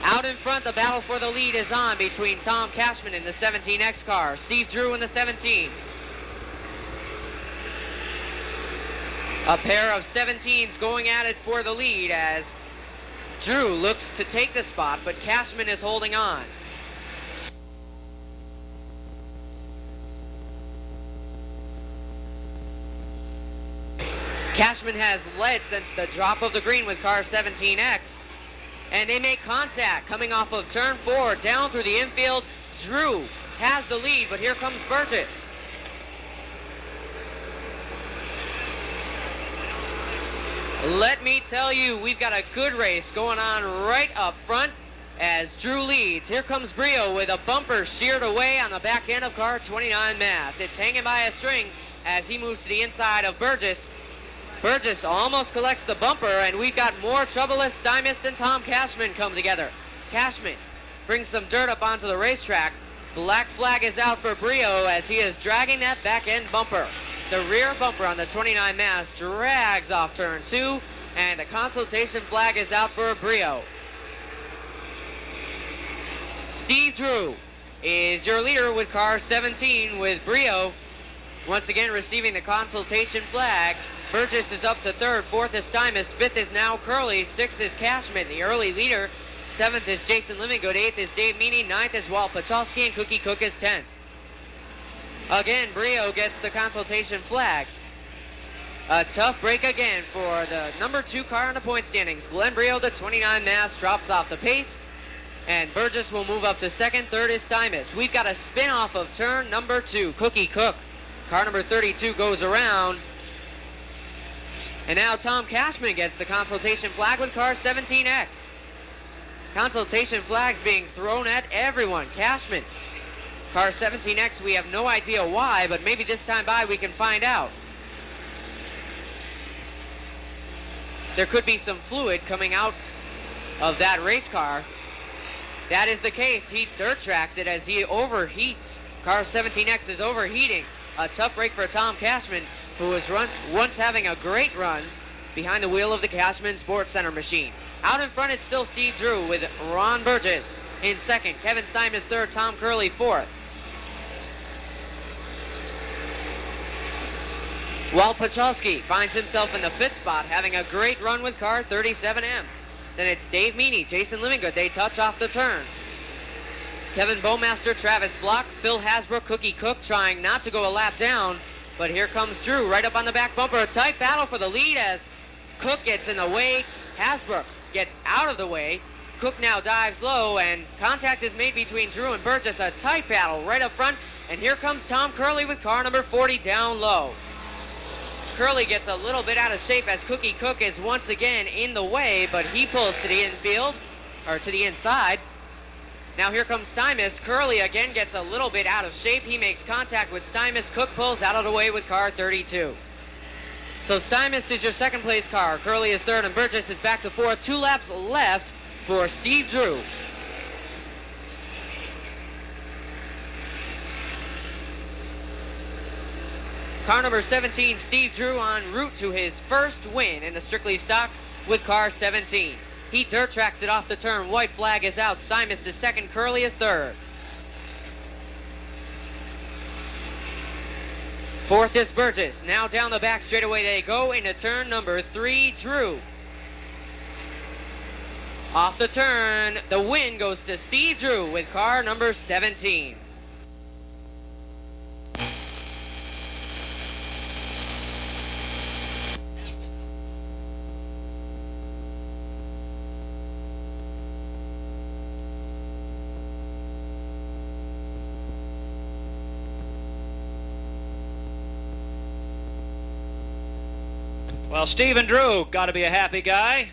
Out in front, the battle for the lead is on between Tom Cashman in the 17X car, Steve Drew in the 17. A pair of 17s going at it for the lead as Drew looks to take the spot, but Cashman is holding on. Cashman has led since the drop of the green with car 17X. And they make contact coming off of turn 4 down through the infield. Drew has the lead, but here comes Burgess. Let me tell you, we've got a good race going on right up front as Drew leads. Here comes Brio with a bumper sheared away on the back end of car 29 Mass. It's hanging by a string as he moves to the inside of Burgess. Burgess almost collects the bumper, and we've got more trouble as Stymist and Tom Cashman come together. Cashman brings some dirt up onto the racetrack. Black flag is out for Brio as he is dragging that back end bumper. The rear bumper on the 29 Mass drags off turn 2, and the consultation flag is out for Brio. Steve Drew is your leader with car 17, with Brio once again receiving the consultation flag. Burgess is up to 3rd, 4th is Stymist, 5th is now Curley, 6th is Cashman, the early leader. 7th is Jason Livingood, 8th is Dave Meany, 9th is Walt Pachalski, and Cookie Cook is 10th. Again, Brio gets the consultation flag. A tough break again for the number 2 car in the point standings. Glenn Brio, the 29 Mass, drops off the pace, and Burgess will move up to 2nd. 3rd is Stymist. We've got a spin off of turn number 2. Cookie Cook, car number 32, goes around. And now Tom Cashman gets the consultation flag with car 17X. Consultation flags being thrown at everyone. Cashman, car 17X, we have no idea why, but maybe this time by we can find out. There could be some fluid coming out of that race car. That is the case. He dirt tracks it as he overheats. Car 17X is overheating. A tough break for Tom Cashman, who was once having a great run behind the wheel of the Cashman Sports Center machine. Out in front, it's still Steve Drew with Ron Burgess in 2nd. Kevin Stymist 3rd, Tom Curley 4th. Walt Pachalski finds himself in the 5th spot, having a great run with car 37M. Then it's Dave Meany, Jason Livingood. They touch off the turn. Kevin Bowmaster, Travis Block, Phil Hasbrook, Cookie Cook trying not to go a lap down. But here comes Drew right up on the back bumper. A tight battle for the lead as Cook gets in the way. Hasbrook gets out of the way. Cook now dives low, and contact is made between Drew and Burgess. A tight battle right up front. And here comes Tom Curley with car number 40 down low. Curley gets a little bit out of shape as Cookie Cook is once again in the way, but he pulls to the infield, or to the inside. Now here comes Stymist. Curley again gets a little bit out of shape. He makes contact with Stymist. Cook pulls out of the way with car 32. So Stymist is your 2nd place car. Curley is 3rd, and Burgess is back to 4th. 2 laps left for Steve Drew. Car number 17, Steve Drew, en route to his first win in the Strictly Stocks with car 17. He dirt tracks it off the turn. White flag is out. Stymist is 2nd. Curley is 3rd. 4th is Burgess. Now down the back straightaway they go into turn number 3. Drew. Off the turn, the win goes to Steve Drew with car number 17. Well, Stephen Drew, got to be a happy guy.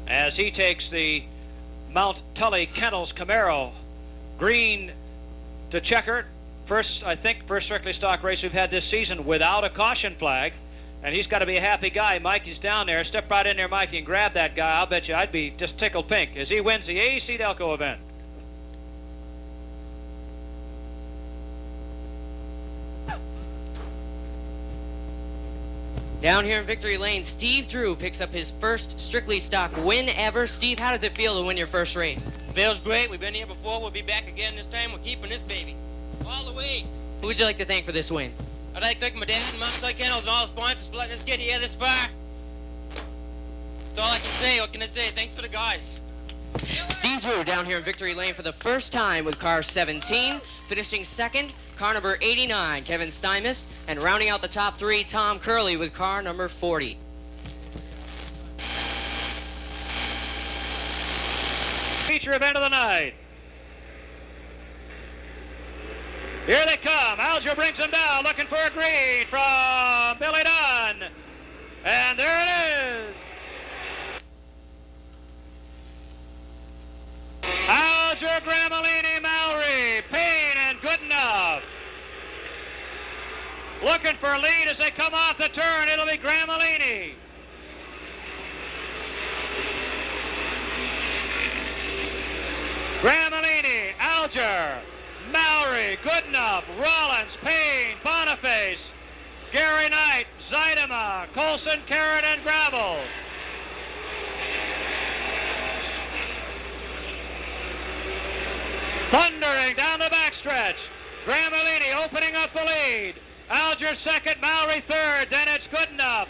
As he takes the Mount Tully Kennels Camaro, green to checkered. First strictly stock race we've had this season without a caution flag. And he's got to be a happy guy. Mikey's down there. Step right in there, Mikey, and grab that guy. I'll bet you I'd be just tickled pink as he wins the AEC Delco event. Down here in Victory Lane, Steve Drew picks up his first Strictly Stock win ever. Steve, how does it feel to win your first race? Feels great. We've been here before. We'll be back again this time. We're keeping this baby all the way. Who would you like to thank for this win? I'd like to thank my dad and Monadnock Kennels and all the sponsors for letting us get here this far. That's all I can say. What can I say? Thanks for the guys. Steve Drew down here in victory lane for the first time with car 17, finishing second, car number 89, Kevin Steinmist, and rounding out the top three, Tom Curley with car number 40. Feature event of the night. Here they come. Alger brings them down, looking for a green from Billy Dunn. And there it is. Alger, Gramellini, Mallory, Payne, and Goodenough. Looking for a lead as they come off the turn. It'll be Gramellini. Gramellini, Alger, Mallory, Goodenough, Rollins, Payne, Boniface, Gary Knight, Zeidema, Colson, Karen, and Gravel. Thundering down the backstretch. Gramellini opening up the lead. Alger second, Mallory third, then it's Goodenough.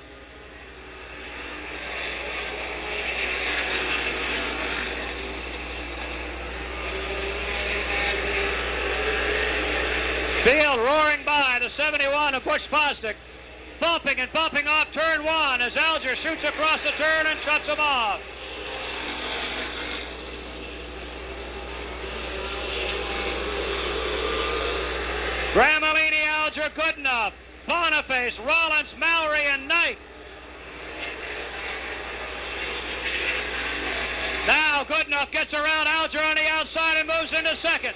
Field roaring by the 71 of Bush Fosdick, thumping and bumping off turn one as Alger shoots across the turn and shuts him off. Gramellini, Alger, Goodenough, Boniface, Rollins, Mallory, and Knight. Now Goodenough gets around Alger on the outside and moves into second.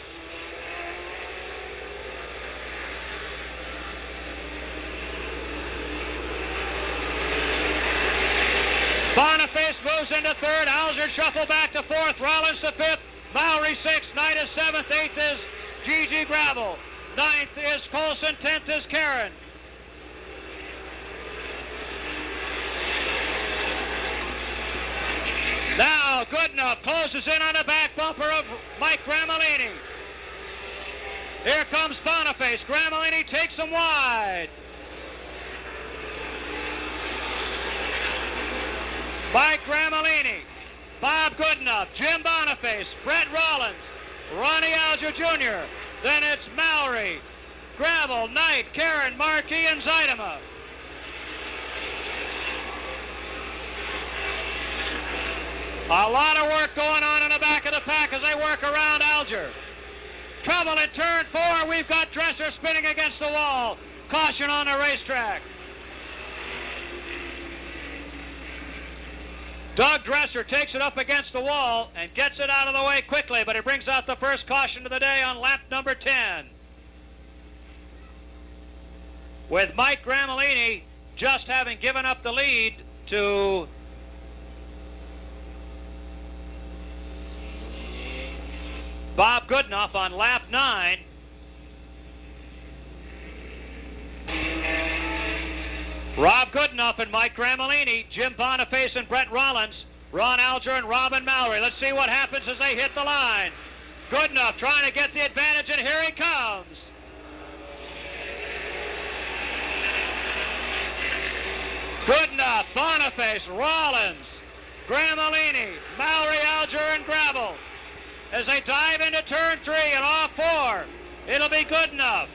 Boniface moves into third. Alger shuffle back to fourth. Rollins to fifth. Mallory sixth. Knight is seventh. Eighth is Gigi Gravel. Ninth is Colson. 10th is Karen. Now Goodenough closes in on the back bumper of Mike Gramellini. Here comes Boniface. Gramellini takes him wide. Mike Gramellini, Bob Goodenough, Jim Boniface, Brett Rollins, Ronnie Alger Jr. Then it's Mallory, Gravel, Knight, Karen, Markey, and Zeidema. A lot of work going on in the back of the pack as they work around Alger. Trouble in turn four. We've got Dresser spinning against the wall. Caution on the racetrack. Doug Dresser takes it up against the wall and gets it out of the way quickly, but it brings out the first caution of the day on lap number 10. With Mike Gramellini just having given up the lead to Bob Goodenough on lap 9. Rob Goodenough and Mike Gramellini, Jim Boniface and Brett Rollins, Ron Alger and Robin Mallory. Let's see what happens as they hit the line. Goodenough trying to get the advantage, and here he comes. Goodenough, Boniface, Rollins, Gramellini, Mallory, Alger, and Gravel. As they dive into turn 3 and off 4, it'll be Goodenough.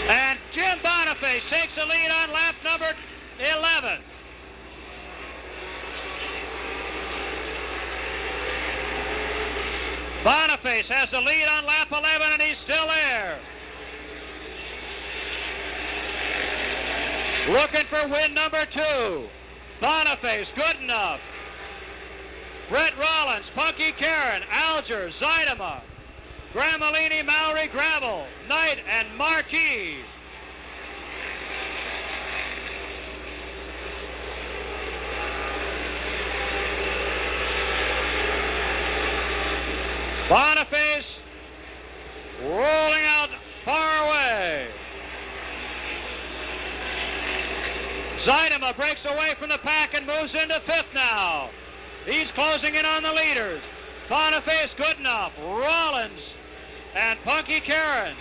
And Jim Boniface takes the lead on lap number 11. Boniface has the lead on lap 11, and he's still there. Looking for win number 2. Boniface, Goodenough. Brett Rollins, Punky Karen, Alger, Zeidema, Gramellini, Mallory, Gravel, Knight, and Marquis. Boniface rolling out far away. Zeidema breaks away from the pack and moves into 5th now. He's closing in on the leaders. Boniface good enough. Rollins and Punky Karen.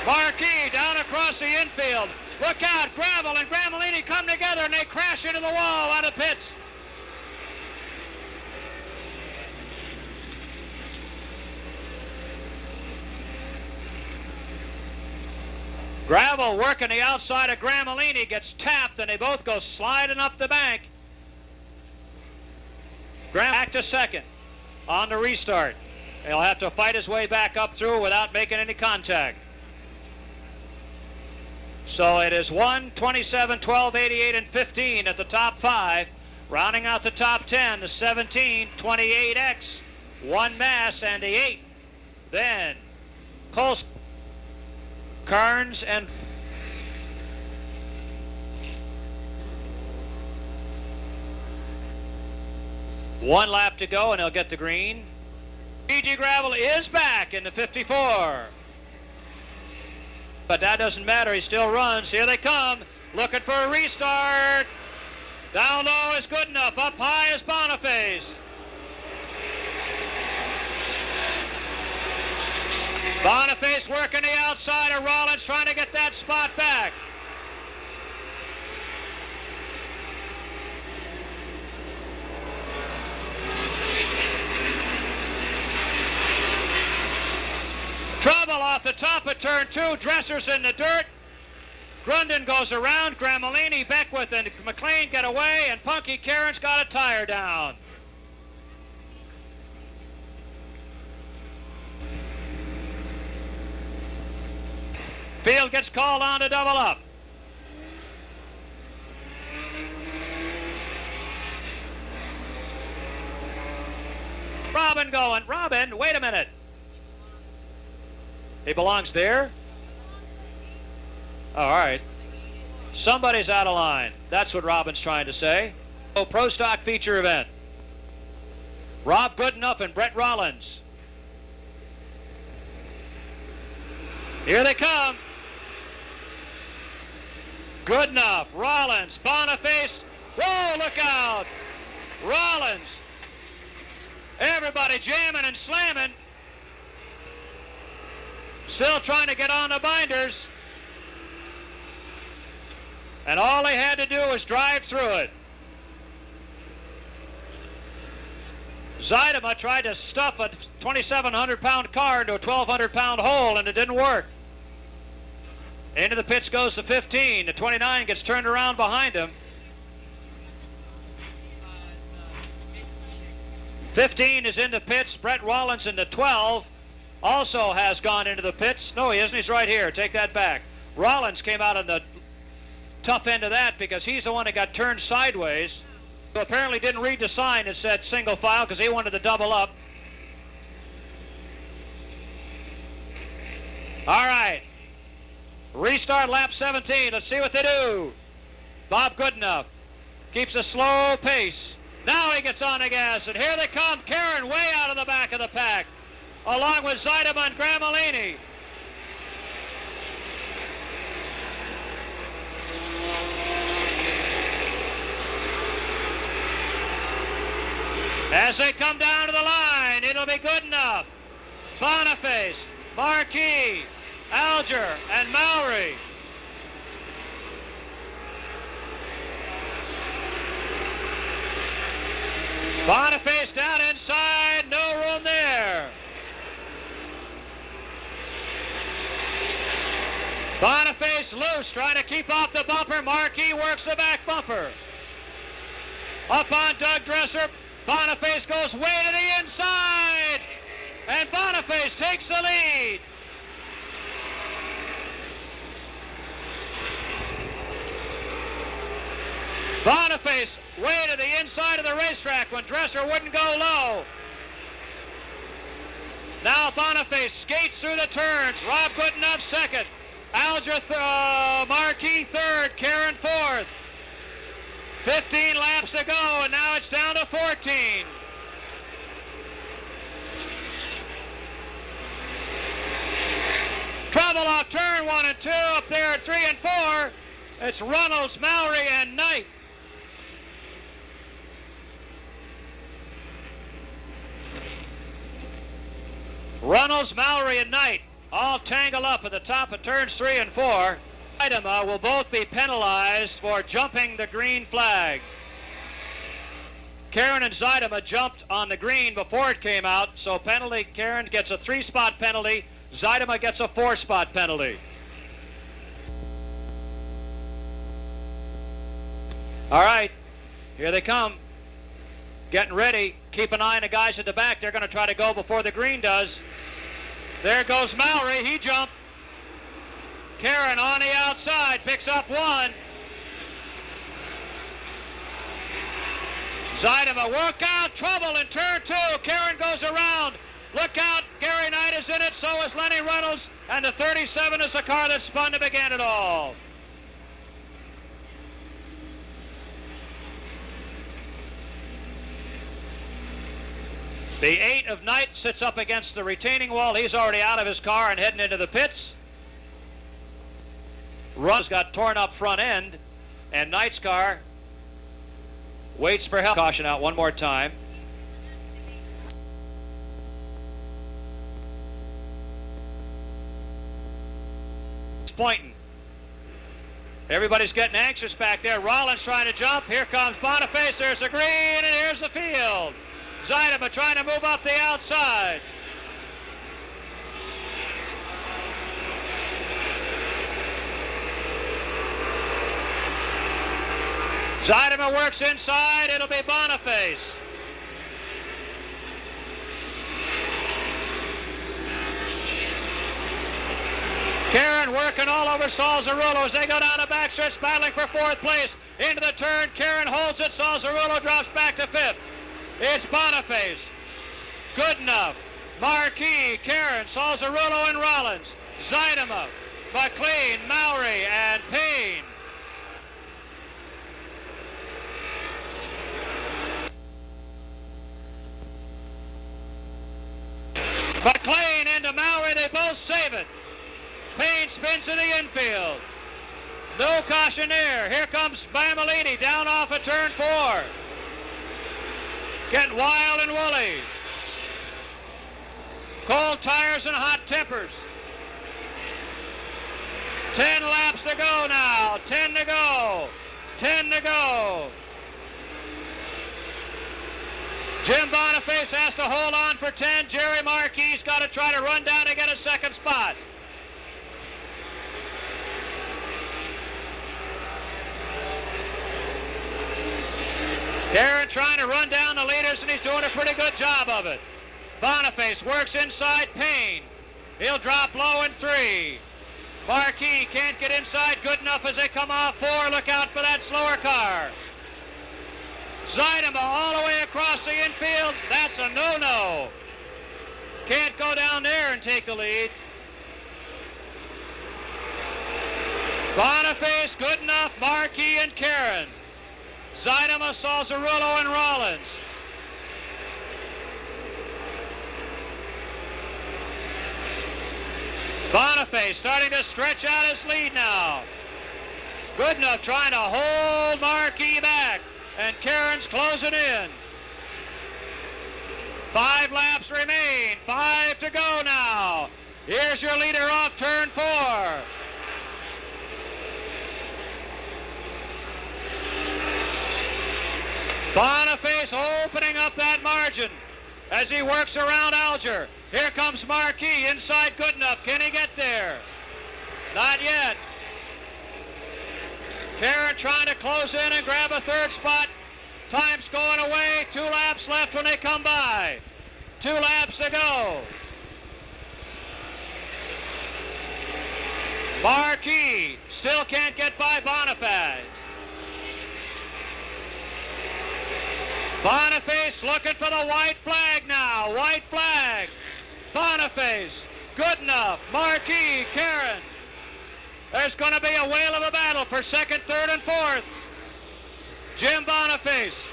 Marquis down across the infield. Look out, Gravel and Gramellini come together and they crash into the wall out of pits. Gravel working the outside of Gramellini, gets tapped and they both go sliding up the bank. Back to second on the restart. He'll have to fight his way back up through without making any contact. So it is 1, 27, 12, 88, and 15 at the top 5. Rounding out the top 10, the 17, 28X, 1 Mass, and the 8. Then Cole, Carnes, and one lap to go and he'll get the green. PG Gravel is back in the 54. But that doesn't matter, he still runs. Here they come, looking for a restart. Down low is good enough, up high is Boniface. Boniface working the outside of Rollins, trying to get that spot back. Trouble off the top of turn 2. Dresser's in the dirt. Grunden goes around. Gramellini, Beckwith, and McLean get away, and Punky Karen's got a tire down. Field gets called on to double up. Robin going. Robin, wait a minute. He belongs there? Oh, all right. Somebody's out of line. That's what Robin's trying to say. Oh, Pro Stock feature event. Rob Goodenough and Brett Rollins. Here they come. Goodenough, Rollins, Boniface. Whoa, look out. Rollins. Everybody jamming and slamming. Still trying to get on the binders. And all they had to do was drive through it. Zeidema tried to stuff a 2,700-pound car into a 1,200-pound hole, and it didn't work. Into the pits goes the 15. The 29 gets turned around behind him. 15 is in the pits. Brett Rollins in the 12 also has gone into the pits. No, he isn't. He's right here. Take that back. Rollins came out on the tough end of that because he's the one that got turned sideways. Who apparently didn't read the sign that said single file because he wanted to double up. All right. Restart lap 17. Let's see what they do. Bob Goodenough keeps a slow pace. Now he gets on the gas, and here they come. Karen way out of the back of the pack, along with Zeidema and Gramellini. As they come down to the line, it'll be Goodenough, Boniface, Marquis, Alger, and Mowry. Boniface down inside, no room there. Boniface loose, trying to keep off the bumper. Marquis works the back bumper. Up on Doug Dresser. Boniface goes way to the inside, and Boniface takes the lead. Boniface way to the inside of the racetrack when Dresser wouldn't go low. Now Boniface skates through the turns. Rob Goodenough second. Alger Marquis third. Karen fourth. 15 laps to go, and now it's down to 14. Trouble off turn 1 and 2, up there at 3 and 4. It's Runnels, Mowry, and Knight. Runnels, Mallory, and Knight all tangle up at the top of turns 3 and 4. Zaidema will both be penalized for jumping the green flag. Karen and Zaidema jumped on the green before it came out, so penalty. Karen gets a 3-spot penalty. Zaidema gets a 4-spot penalty. All right, here they come. Getting ready. Keep an eye on the guys at the back. They're going to try to go before the green does. There goes Mallory. He jumped. Karen on the outside picks up 1. Zaidema, work out, trouble in turn 2. Karen goes around. Look out, Gary Knight is in it, so is Lenny Reynolds, and the 37 is the car that spun to begin it all. The 8 of Knight sits up against the retaining wall. He's already out of his car and heading into the pits. Runn's got torn up front end, and Knight's car waits for help. Caution out one more time. It's pointing. Everybody's getting anxious back there. Rollins trying to jump. Here comes Boniface. There's the green, and here's the field. Zaidema trying to move up the outside. Zaidema works inside. It'll be Boniface. Karen working all over Salzarullo as they go down the backstretch, battling for 4th place. Into the turn, Karen holds it. Salzarullo drops back to 5th. It's Boniface. Good enough. Marquis, Karen, Salzarullo, and Rollins. Zaidema, McLean, Mowry, and Payne. McLean into Mowry, they both save it. Payne spins to the infield. No caution there. Here comes Bamalini down off of turn 4. Getting wild and woolly. Cold tires and hot tempers. 10 laps to go now. 10 to go. 10 to go. Jim Boniface has to hold on for 10. Jerry Marquis got to try to run down to get a 2nd spot. Karen trying to run down the leaders, and he's doing a pretty good job of it. Boniface works inside Payne. He'll drop low in 3. Marquis can't get inside good enough as they come off 4. Look out for that slower car. Zaidema all the way across the infield. That's a no-no. Can't go down there and take the lead. Boniface good enough. Marquis and Karen. Zaidema, Salzarullo, and Rollins. Boniface starting to stretch out his lead now. Good enough trying to hold Marquis back. And Karen's closing in. 5 laps remain. 5 to go now. Here's your leader off turn 4. Boniface opening up that margin as he works around Alger. Here comes Marquis inside good enough. Can he get there? Not yet. Karen trying to close in and grab a 3rd spot. Time's going away. 2 laps left when they come by. 2 laps to go. Marquis still can't get by Boniface. Boniface looking for the white flag now. White flag. Boniface. Good enough. Marquis. Karen. There's going to be a whale of a battle for 2nd, 3rd, and 4th. Jim Boniface.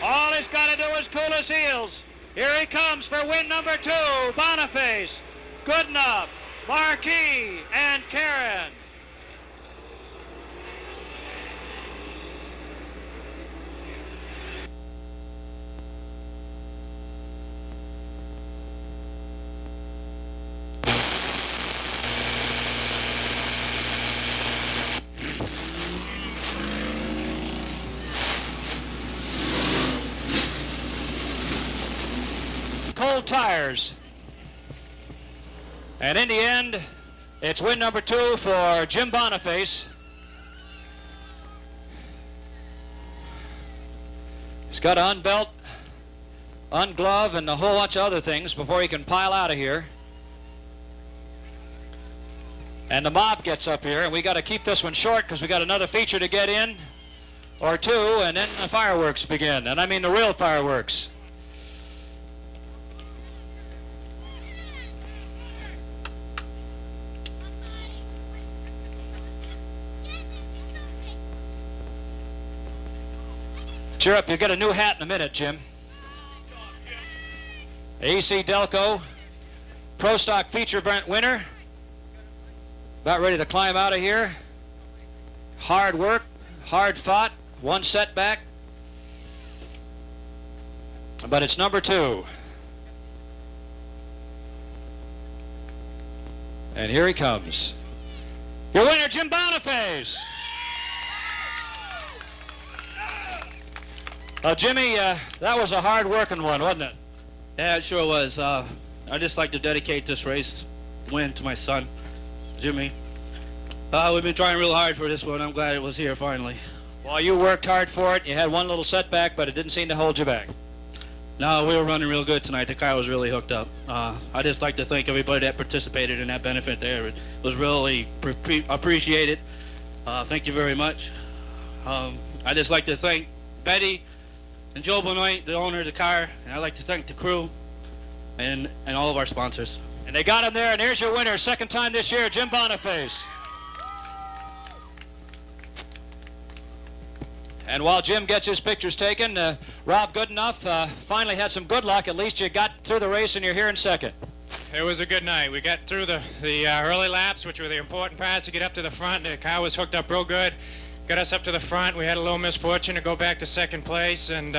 All he's got to do is cool his heels. Here he comes for win number 2. Boniface. Good enough. Marquis and Karen. cold tires. And in the end, it's win number 2 for Jim Boniface. He's got to unbelt, unglove, and a whole bunch of other things before he can pile out of here. And the mob gets up here, and we got to keep this one short because we got another feature to get in, or 2, and then the fireworks begin. And I mean the real fireworks. Cheer up, you'll get a new hat in a minute, Jim. AC Delco, Pro Stock feature event winner. About ready to climb out of here. Hard work, hard fought, one setback. But it's number 2. And here he comes. Your winner, Jim Boniface. Jimmy, that was a hard-working one, wasn't it? Yeah, it sure was. I'd just like to dedicate this race win to my son, Jimmy. We've been trying real hard for this one. I'm glad it was here finally. Well, you worked hard for it. You had one little setback, but it didn't seem to hold you back. No, we were running real good tonight. The car was really hooked up. I'd just like to thank everybody that participated in that benefit there. It was really appreciated. Thank you very much. I'd just like to thank Betty and Joe Benoit, the owner of the car, and I'd like to thank the crew and all of our sponsors. And they got him there, and here's your winner, second time this year, Jim Boniface. And while Jim gets his pictures taken, Rob Goodenough finally had some good luck. At least you got through the race, and you're here in second. It was a good night. We got through the early laps, which were the important parts to get up to the front. The car was hooked up real good. Got us up to the front. We had a little misfortune to go back to second place, and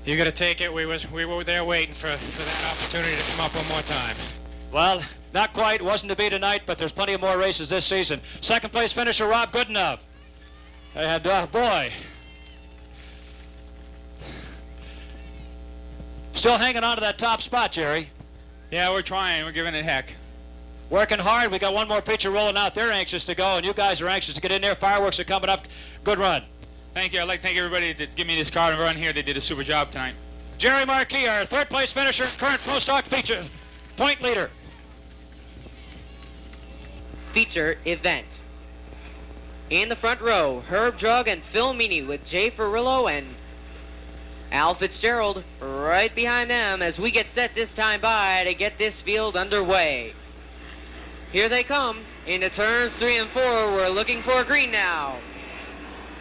you got to take it. We were there waiting for that opportunity to come up one more time. Well, not quite. Wasn't to be tonight, but there's plenty of more races this season. Second place finisher, Rob Goodenough. And boy, still hanging on to that top spot, Jerry. Yeah, we're trying. We're giving it heck. Working hard. We got one more feature rolling out. They're anxious to go, and you guys are anxious to get in there. Fireworks are coming up. Good run. Thank you. I'd like to thank everybody that gave me this car to run here. They did a super job tonight. Jerry Marquis, our third place finisher, current Pro Stock feature point leader. Feature event. In the front row, Herb Drug and Phil Meany with Jay Ferrillo and Al Fitzgerald right behind them as we get set this time by to get this field underway. Here they come into turns 3 and 4. We're looking for a green now.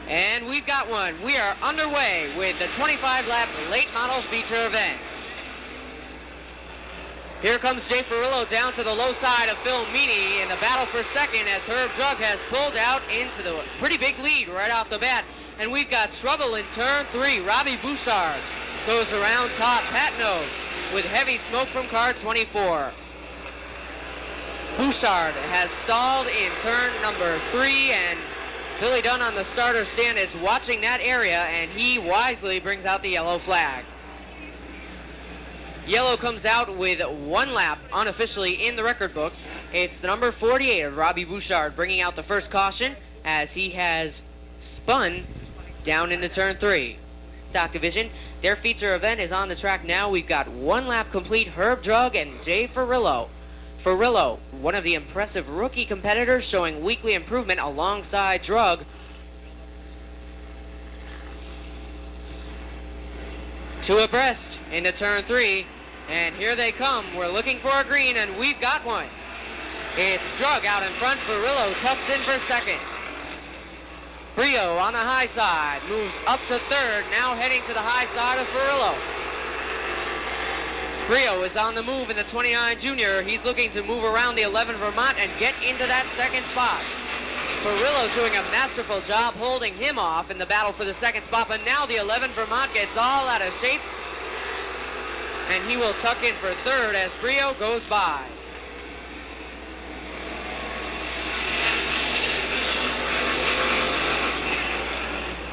And we've got one. We are underway with the 25-lap late model feature event. Here comes Jay Ferrillo down to the low side of Phil Meany in the battle for second as Herb Drug has pulled out into the pretty big lead right off the bat. And we've got trouble in turn 3. Robbie Bouchard goes around top. Patno with heavy smoke from car 24. Bouchard has stalled in turn number 3, and Billy Dunn on the starter stand is watching that area, and he wisely brings out the yellow flag. Yellow comes out with 1 lap unofficially in the record books. It's the number 48 of Robbie Bouchard bringing out the first caution as he has spun down into turn 3. Stock division, their feature event is on the track now. We've got 1 lap complete. Herb Drug and Jay Ferrillo. Ferrillo, one of the impressive rookie competitors, showing weekly improvement alongside Drug. Two abreast into turn 3, and here they come. We're looking for a green, and we've got one. It's Drug out in front. Ferrillo tucks in for second. Brio on the high side moves up to third, now heading to the high side of Ferrillo. Brio is on the move in the 29 Junior. He's looking to move around the 11 Vermont and get into that second spot. Ferrillo doing a masterful job holding him off in the battle for the second spot, but now the 11 Vermont gets all out of shape, and he will tuck in for third as Brio goes by.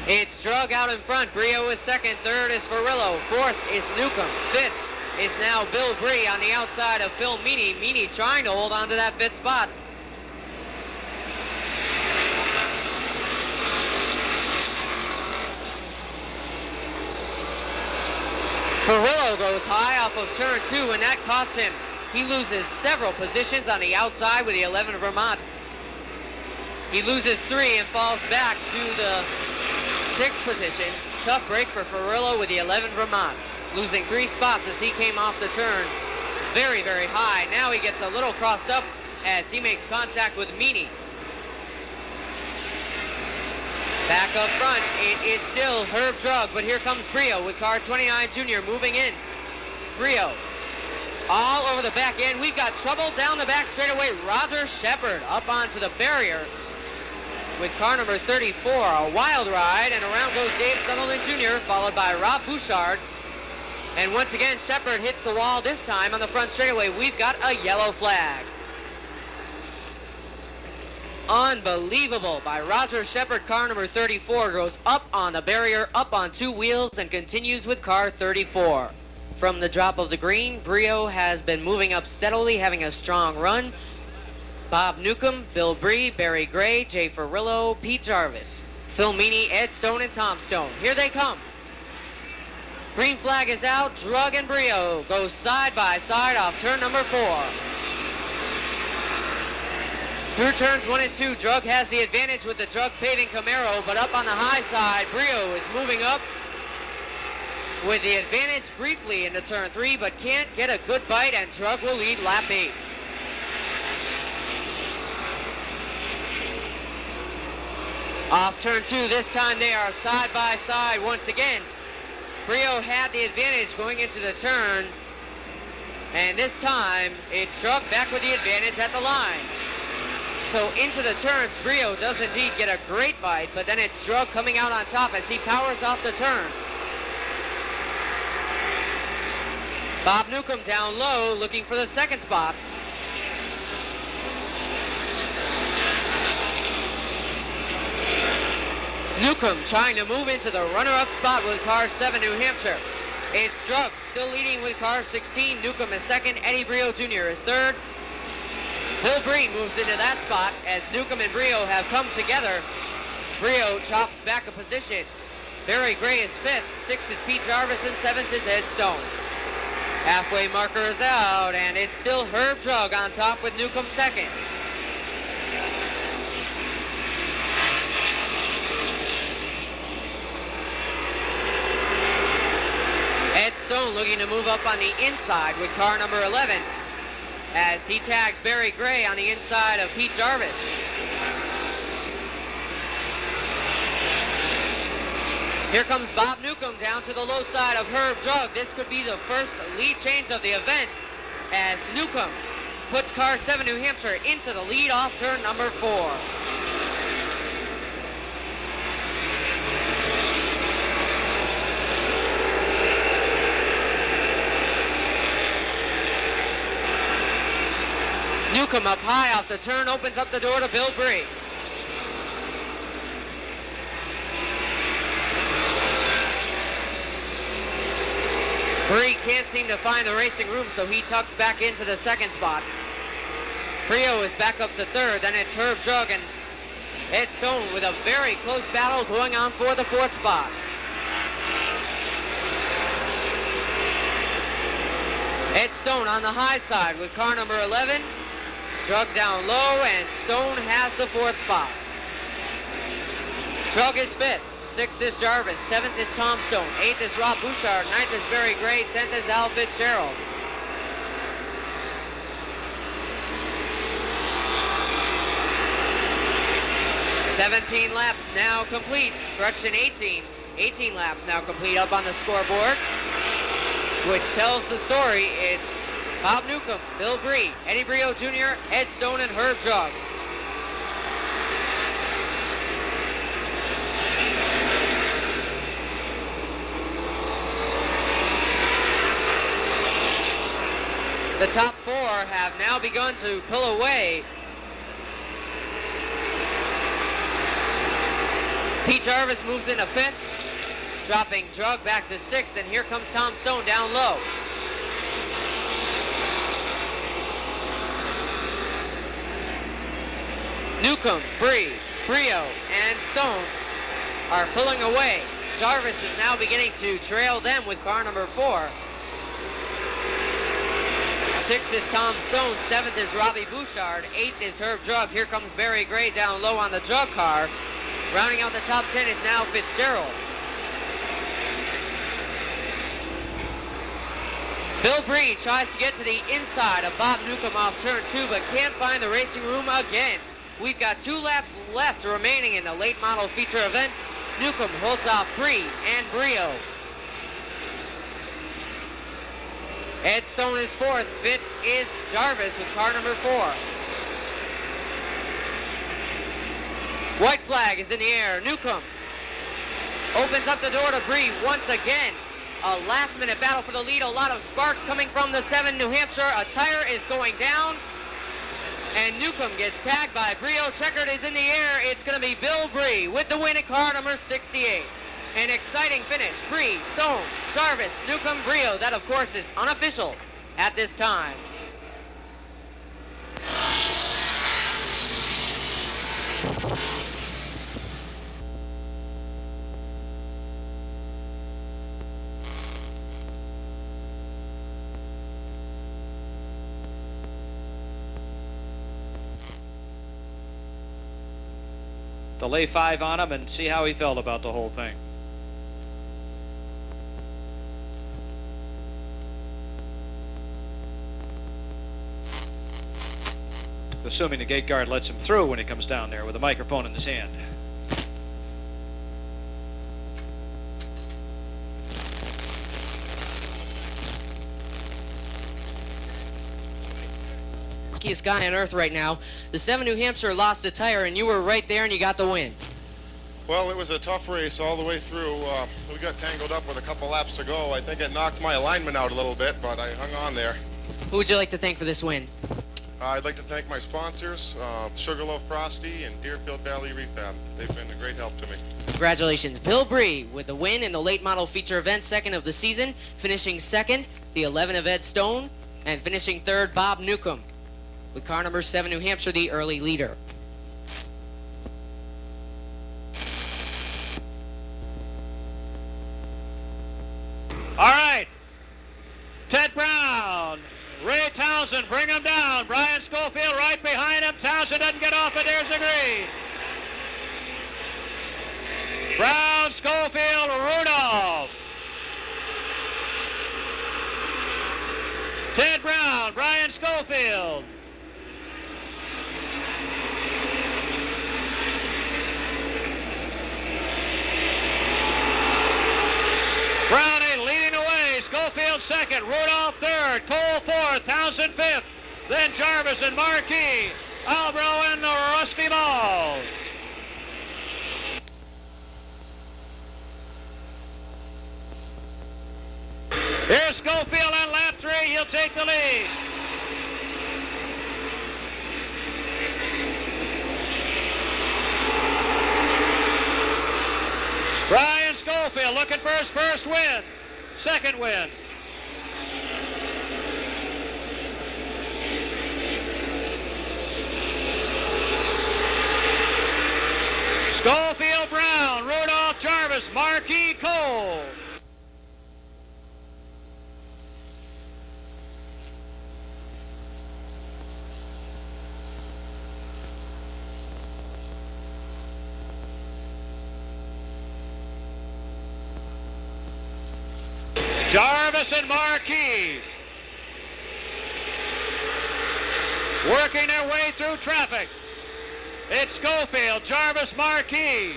It's Drug out in front. Brio is second. Third is Ferrillo. Fourth is Newcomb. Fifth is now Bill Bree on the outside of Phil Meany. Meany trying to hold on to that 5th spot. Ferrillo goes high off of turn 2, and that costs him. He loses several positions on the outside with the 11 Vermont. He loses 3 and falls back to the 6th position. Tough break for Ferrillo with the 11 Vermont, losing 3 spots as he came off the turn very, very high. Now he gets a little crossed up as he makes contact with Meany. Back up front, it is still Herb Drug, but here comes Brio with car 29 Junior moving in. Brio all over the back end. We've got trouble down the back straightaway. Roger Shepard up onto the barrier with car number 34. A wild ride, and around goes Dave Sutherland Jr., followed by Rob Bouchard. And once again, Shepard hits the wall, this time on the front straightaway. We've got a yellow flag. Unbelievable by Roger Shepard. Car number 34 goes up on the barrier, up on 2 wheels, and continues with car 34. From the drop of the green, Brio has been moving up steadily, having a strong run. Bob Newcomb, Bill Bree, Barry Gray, Jay Ferrillo, Pete Jarvis, Phil Meany, Ed Stone, and Tom Stone. Here they come. Green flag is out. Drug and Brio go side by side off turn number 4. Through turns 1 and 2, Drug has the advantage with the Drug paving Camaro, but up on the high side, Brio is moving up with the advantage briefly into turn 3, but can't get a good bite, and Drug will lead lap 8. Off turn 2, this time they are side by side once again. Brio had the advantage going into the turn, and this time it's Drug back with the advantage at the line. So into the turns, Brio does indeed get a great bite, but then it's Drug coming out on top as he powers off the turn. Bob Newcomb down low, looking for the 2nd spot. Newcomb trying to move into the runner-up spot with car 7, New Hampshire. It's Drug still leading with car 16. Newcomb is 2nd. Eddie Brio Jr. is 3rd. Bill Bree moves into that spot as Newcomb and Brio have come together. Brio chops back a position. Barry Gray is 5th. 6th is Pete Jarvis, and 7th is Ed Stone. Halfway marker is out, and it's still Herb Drug on top with Newcomb 2nd. Ed Stone looking to move up on the inside with car number 11 as he tags Barry Gray on the inside of Pete Jarvis. Here comes Bob Newcomb down to the low side of Herb Drug. This could be the first lead change of the event as Newcomb puts car 7 New Hampshire into the lead off turn number 4. Newcomb up high off the turn, opens up the door to Bill Bree. Bree can't seem to find the racing room, so he tucks back into the 2nd spot. Brio is back up to 3rd, then it's Herb Drug and Ed Stone with a very close battle going on for the 4th spot. Ed Stone on the high side with car number 11. Drug down low, and Stone has the 4th spot. Drug is 5th. 6th is Jarvis. 7th is Tom Stone. 8th is Rob Bouchard. 9th is Barry Gray. 10th is Al Fitzgerald. "17 laps now complete." Correction, 18. 18 laps now complete up on the scoreboard, which tells the story. It's Bob Newcomb, Bill Bree, Eddie Brio Jr., Ed Stone, and Herb Drug. The top 4 have now begun to pull away. Pete Jarvis moves into 5th, dropping Drug back to 6th, and here comes Tom Stone down low. Newcomb, Brio, and Stone are pulling away. Jarvis is now beginning to trail them with car number 4. 6th is Tom Stone, 7th is Robbie Bouchard, 8th is Herb Drug. Here comes Barry Gray down low on the Drug car. Rounding out the top 10 is now Fitzgerald. Bill Bree tries to get to the inside of Bob Newcomb off turn 2, but can't find the racing room again. We've got 2 laps left remaining in the late model feature event. Newcomb holds off Bree and Brio. Ed Stone is 4th. 5th is Jarvis with car number 4. White flag is in the air. Newcomb opens up the door to Bree once again. A last-minute battle for the lead. A lot of sparks coming from the 7 New Hampshire. A tire is going down. And Newcomb gets tagged by Brio. Checkered is in the air. It's going to be Bill Bree with the win at car number 68. An exciting finish. Bree, Stone, Jarvis, Newcomb, Brio. That, of course, is unofficial at this time. To lay 5 on him and see how he felt about the whole thing. Assuming the gate guard lets him through when he comes down there with a microphone in his hand. Luckiest guy on earth right now. The 7 New Hampshire lost a tire and you were right there and you got the win. Well, it was a tough race all the way through. We got tangled up with a couple laps to go. I think it knocked my alignment out a little bit, but I hung on there. Who would you like to thank for this win? I'd like to thank my sponsors, Sugarloaf Frosty and Deerfield Valley Refab. They've been a great help to me. Congratulations, Bill Bree with the win in the late model feature event, 2nd of the season. Finishing 2nd, the 11 of Ed Stone, and finishing 3rd, Bob Newcomb, with car number 7 New Hampshire, the early leader. All right. Ted Brown, Ray Townsend, bring him down. Brian Schofield right behind him. Townsend doesn't get off it. There's the green. Brown, Schofield, Rudolph. Ted Brown, Brian Schofield. Browning leading away. Schofield 2nd, Rudolph 3rd, Cole 4th, Townsend 5th. Then Jarvis and Marquis, Albro and the Rusty Ball. Here's Schofield on lap 3. He'll take the lead. Brian Schofield looking for his first win. 2nd win. Schofield, Brown, Rudolph, Jarvis, Marquis, Cole. Jarvis and Marquis working their way through traffic. It's Schofield, Jarvis, Marquis,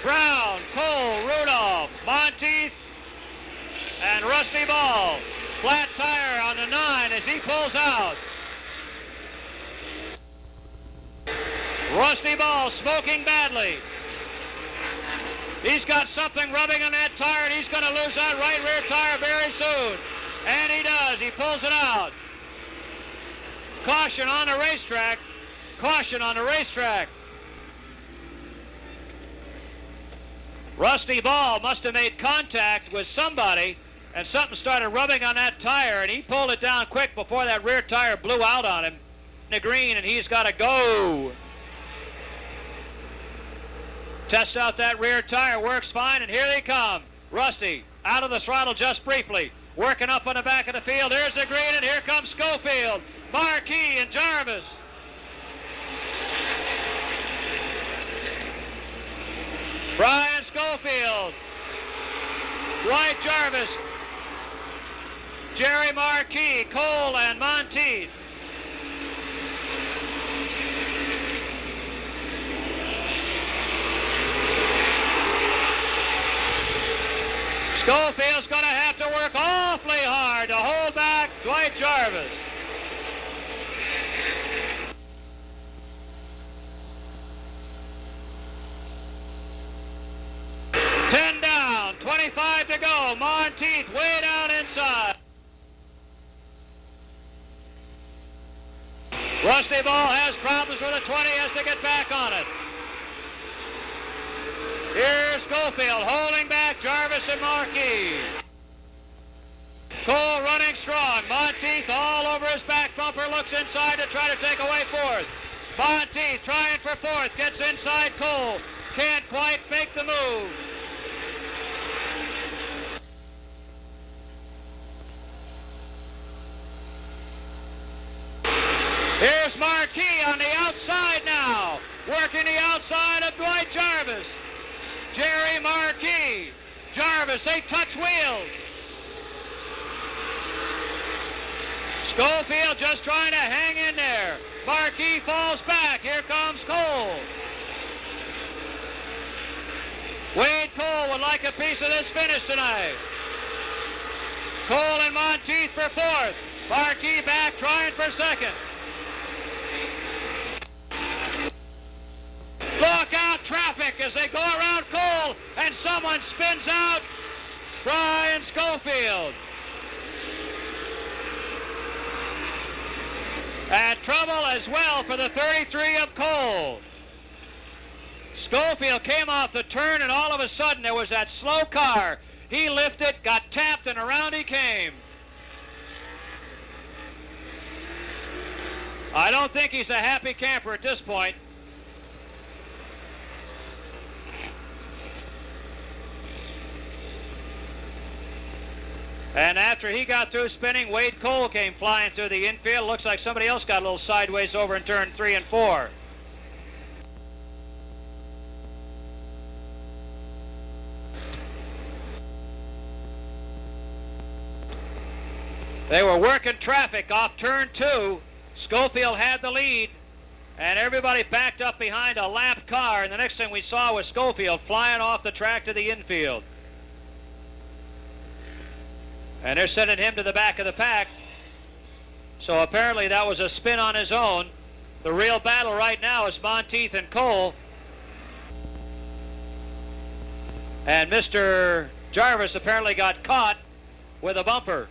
Brown, Cole, Rudolph, Monteith, and Rusty Ball. Flat tire on the 9 as he pulls out. Rusty Ball smoking badly. He's got something rubbing on that tire, and he's going to lose that right rear tire very soon. And he does. He pulls it out. Caution on the racetrack. Caution on the racetrack. Rusty Ball must have made contact with somebody, and something started rubbing on that tire, and he pulled it down quick before that rear tire blew out on him in the green, and he's got to go. Tests out that rear tire, works fine, and here they come. Rusty out of the throttle just briefly, working up on the back of the field. There's the green, and here comes Schofield, Marquis, and Jarvis. Brian Schofield, Dwight Jarvis, Jerry Marquis, Cole, and Monteith. Schofield's going to have to work awfully hard to hold back Dwight Jarvis. Ten down, 25 to go. Monteith way down inside. Rusty Ball has problems with a 20, has to get back on it. Here's Schofield holding back Jarvis and Marquis. Cole running strong. Monteith all over his back bumper, looks inside to try to take away fourth. Monteith trying for fourth, gets inside Cole. Can't quite make the move. Here's Marquis on the outside now, working the outside of Dwight Jarvis. Jerry Marquis, Jarvis, they touch wheels. Schofield just trying to hang in there. Marquis falls back. Here comes Cole. Wade Cole would like a piece of this finish tonight. Cole and Monteith for fourth. Marquis back trying for second. Look out, traffic as they go around Cole, and someone spins out Brian Schofield. And trouble as well for the 33 of Cole. Schofield came off the turn, and all of a sudden there was that slow car. He lifted, got tapped, and around he came. I don't think he's a happy camper at this point. And after he got through spinning, Wade Cole came flying through the infield. Looks like somebody else got a little sideways over in turn 3 and 4. They were working traffic off turn 2. Schofield had the lead, and everybody backed up behind a lap car, and the next thing we saw was Schofield flying off the track to the infield. And they're sending him to the back of the pack. So apparently that was a spin on his own. The real battle right now is Monteith and Cole. And Mr. Jarvis apparently got caught with a bumper.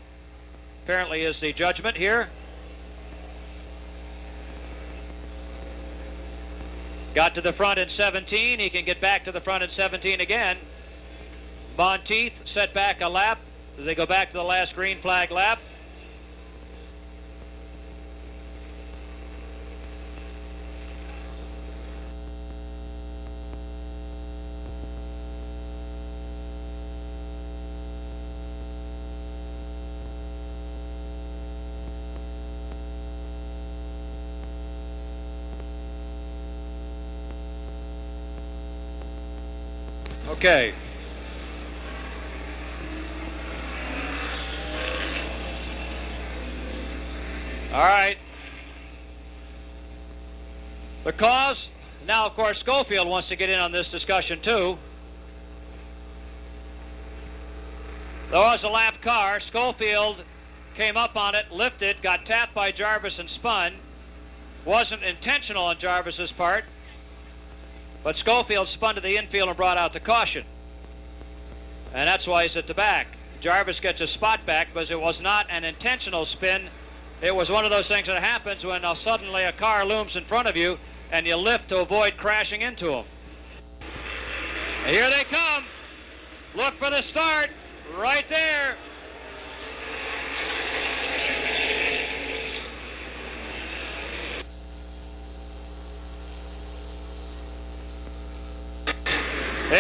Apparently is the judgment here. Got to the front in 17. He can get back to the front in 17 again. Monteith set back a lap as they go back to the last green flag lap. Okay. All right. The cause, now of course Schofield wants to get in on this discussion too. There was a lap car. Schofield came up on it, lifted, got tapped by Jarvis and spun. Wasn't intentional on Jarvis's part, but Schofield spun to the infield and brought out the caution. And that's why he's at the back. Jarvis gets a spot back because it was not an intentional spin. It was one of those things that happens when suddenly a car looms in front of you and you lift to avoid crashing into them. And here they come. Look for the start right there.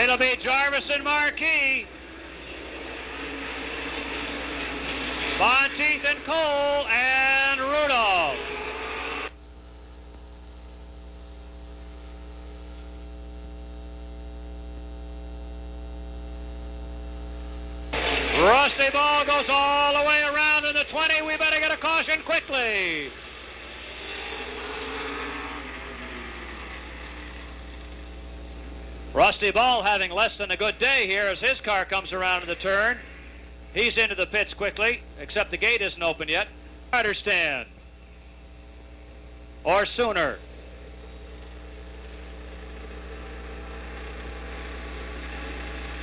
It'll be Jarvis and Marquis. Monteith and Cole and Rudolph. Rusty Ball goes all the way around in the 20. We better get a caution quickly. Rusty Ball having less than a good day here as his car comes around in the turn. He's into the pits quickly, except the gate isn't open yet. Starter stand. Or sooner.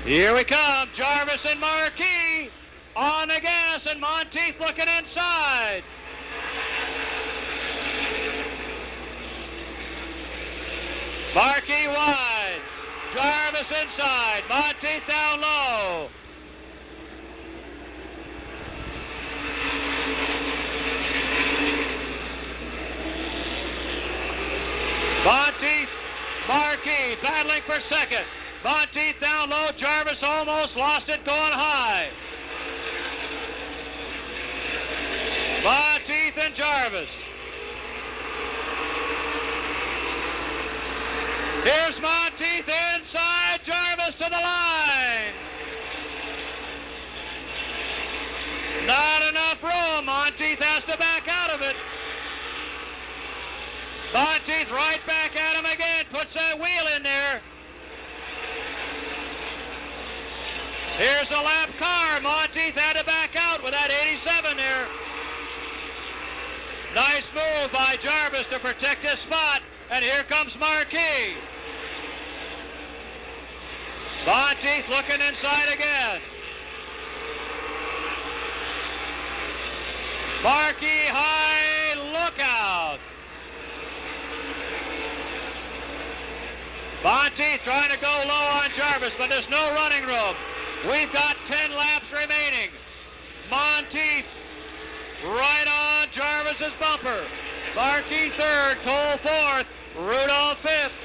Here we come, Jarvis and Marquis on the gas, and Monteith looking inside. Marquis wide, Jarvis inside, Monteith down low. Monteith, Marquis battling for second. Monteith down low, Jarvis almost lost it going high. Monteith and Jarvis. Here's Monteith inside, Jarvis to the line. Not enough room, Monteith has to back out of it. Monteith right back at him again, puts that wheel in there. Here's a lap car. Monteith had to back out with that 87 there. Nice move by Jarvis to protect his spot. And here comes Marquis. Monteith looking inside again. Marquis high, lookout. Monteith trying to go low on Jarvis, but there's no running room. We've got 10 laps remaining. Monteith right on Jarvis's bumper. Marquis third, Cole fourth, Rudolph fifth.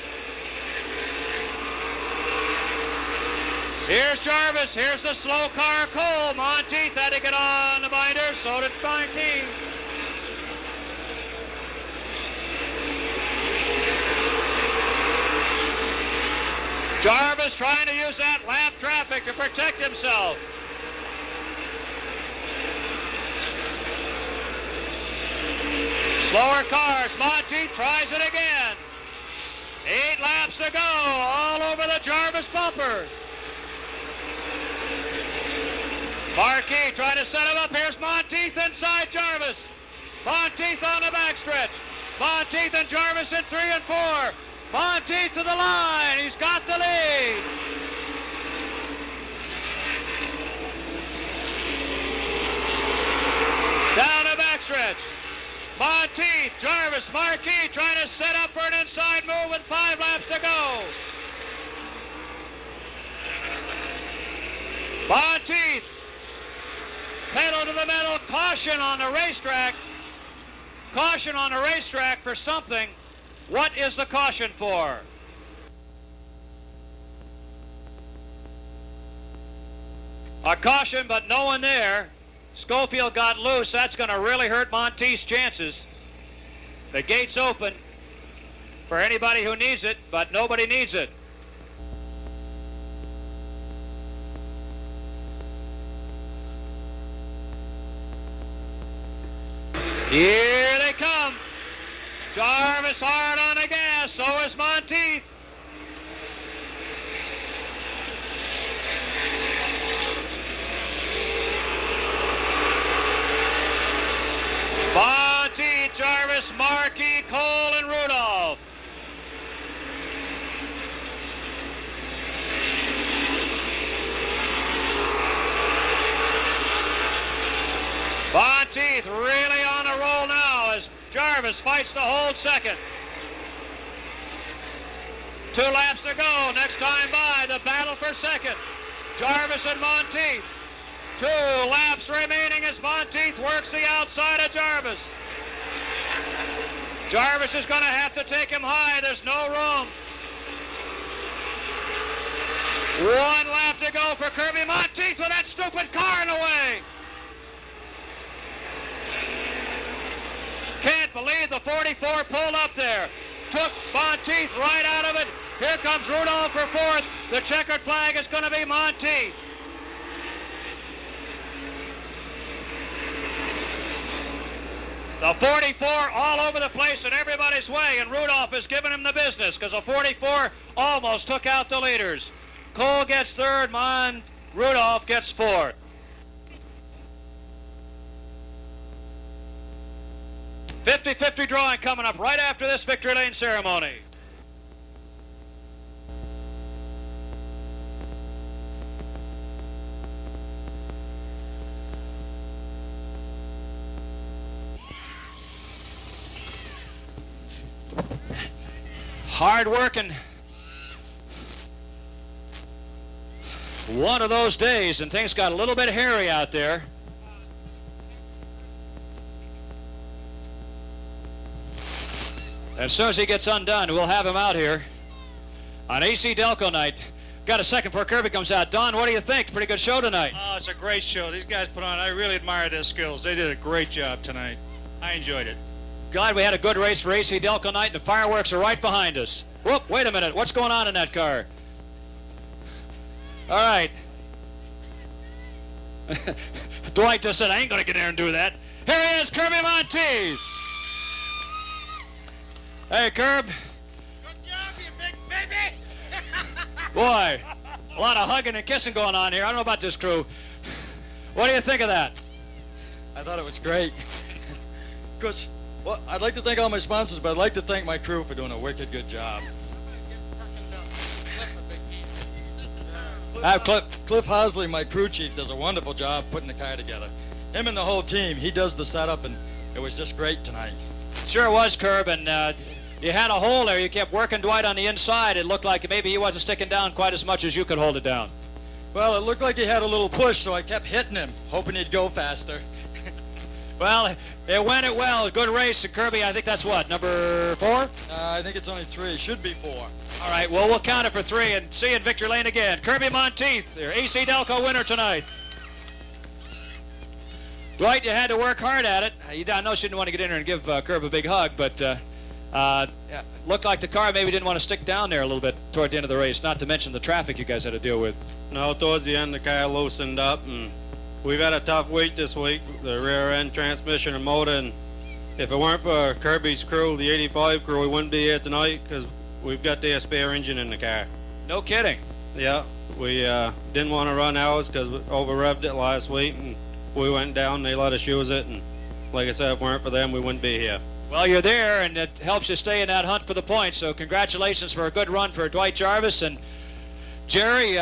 Here's Jarvis, here's the slow car, Cole. Monteith had to get on the binder, so did Marquis. Jarvis trying to use that lap traffic to protect himself. Slower cars. Monteith tries it again. 8 laps to go, all over the Jarvis bumper. Marquis trying to set him up. Here's Monteith inside Jarvis. Monteith on the backstretch. Monteith and Jarvis in 3 and 4. Monteith to the line. He's got the lead. Down the backstretch. Monteith, Jarvis, Marquis trying to set up for an inside move with 5 laps to go. Monteith, pedal to the metal, caution on the racetrack. Caution on the racetrack for something. What is the caution for? A caution, but no one there. Schofield got loose. That's going to really hurt Monteith's chances. The gate's open for anybody who needs it, but nobody needs it. Here they come. Jarvis hard on the gas, so is Monteith. Monteith, Jarvis, Marquis, Cole, and Rudolph. Monteith really on a roll now as Jarvis fights to hold second. 2 laps to go. Next time by, the battle for second. Jarvis and Monteith. 2 laps remaining as Monteith works the outside of Jarvis. Jarvis is going to have to take him high. There's no room. 1 lap to go for Kirby Monteith with that stupid car in the way. Can't believe the 44 pulled up there. Took Monteith right out of it. Here comes Rudolph for 4th. The checkered flag is going to be Monteith. The 44 all over the place in everybody's way, and Rudolph is giving him the business because the 44 almost took out the leaders. Cole gets 3rd, Rudolph gets 4th. .50-50 drawing coming up right after this victory lane ceremony. Hard working. One of those days, and things got a little bit hairy out there. As soon as he gets undone, we'll have him out here on AC Delco night. Got a second before Kirby comes out. Don, what do you think? Pretty good show tonight. Oh, it's a great show. These guys put on, I really admire their skills. They did a great job tonight. I enjoyed it. Glad we had a good race for AC Delco night. The fireworks are right behind us. Whoop, wait a minute. What's going on in that car? All right. Dwight just said, I ain't going to get there and do that. Here he is, Kirby Monteith. Hey, Kirb. Good job, you big baby. Boy, a lot of hugging and kissing going on here. I don't know about this crew. What do you think of that? I thought it was great. Because, well, I'd like to thank all my sponsors, but I'd like to thank my crew for doing a wicked good job. Cliff Hosley, my crew chief, does a wonderful job putting the car together. Him and the whole team, he does the setup, and it was just great tonight. Sure was, Kirb, and you had a hole there. You kept working Dwight on the inside. It looked like maybe he wasn't sticking down quite as much as you could hold it down. Well, it looked like he had a little push, so I kept hitting him, hoping he'd go faster. Well, it went it well. Good race. And Kirby, I think that's what, number 4? I think it's only 3. It should be 4. All right, well, we'll count it for 3 and see you in Victory Lane again. Kirby Monteith, your AC Delco winner tonight. Dwight, you had to work hard at it. I know she didn't want to get in there and give Kirby a big hug, but looked like the car maybe didn't want to stick down there a little bit toward the end of the race, not to mention the traffic you guys had to deal with. No, towards the end, the car loosened up, and we've had a tough week this week, the rear end, transmission, and motor, and if it weren't for Kirby's crew, the 85 crew, we wouldn't be here tonight because we've got their spare engine in the car. No kidding. Yeah, we didn't want to run ours because we over-revved it last week, and we went down, they let us use it, and like I said, if it weren't for them, we wouldn't be here. Well, you're there, and it helps you stay in that hunt for the points, so congratulations for a good run for Dwight Jarvis. And Jerry,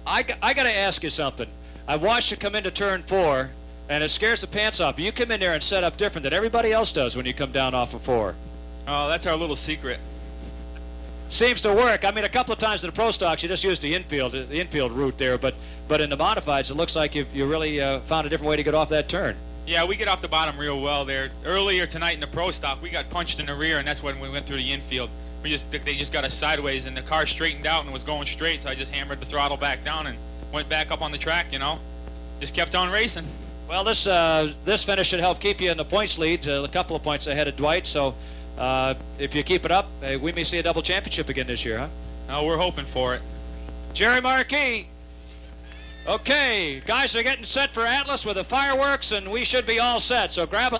I got to ask you something. I watched you come into turn 4, and it scares the pants off. You come in there and set up different than everybody else does when you come down off of 4. Oh, that's our little secret. Seems to work. I mean, a couple of times in the pro stocks, you just used the infield route there, but in the modifieds, it looks like you really found a different way to get off that turn. Yeah, we get off the bottom real well there. Earlier tonight in the pro stock, we got punched in the rear, and that's when we went through the infield. They just got us sideways, and the car straightened out and was going straight, so I just hammered the throttle back down and went back up on the track, you know. Just kept on racing. Well, this finish should help keep you in the points lead, a couple of points ahead of Dwight, so if you keep it up, we may see a double championship again this year, huh? Oh, we're hoping for it. Jerry Marquis. Okay, guys are getting set for Atlas with the fireworks, and we should be all set. So grab a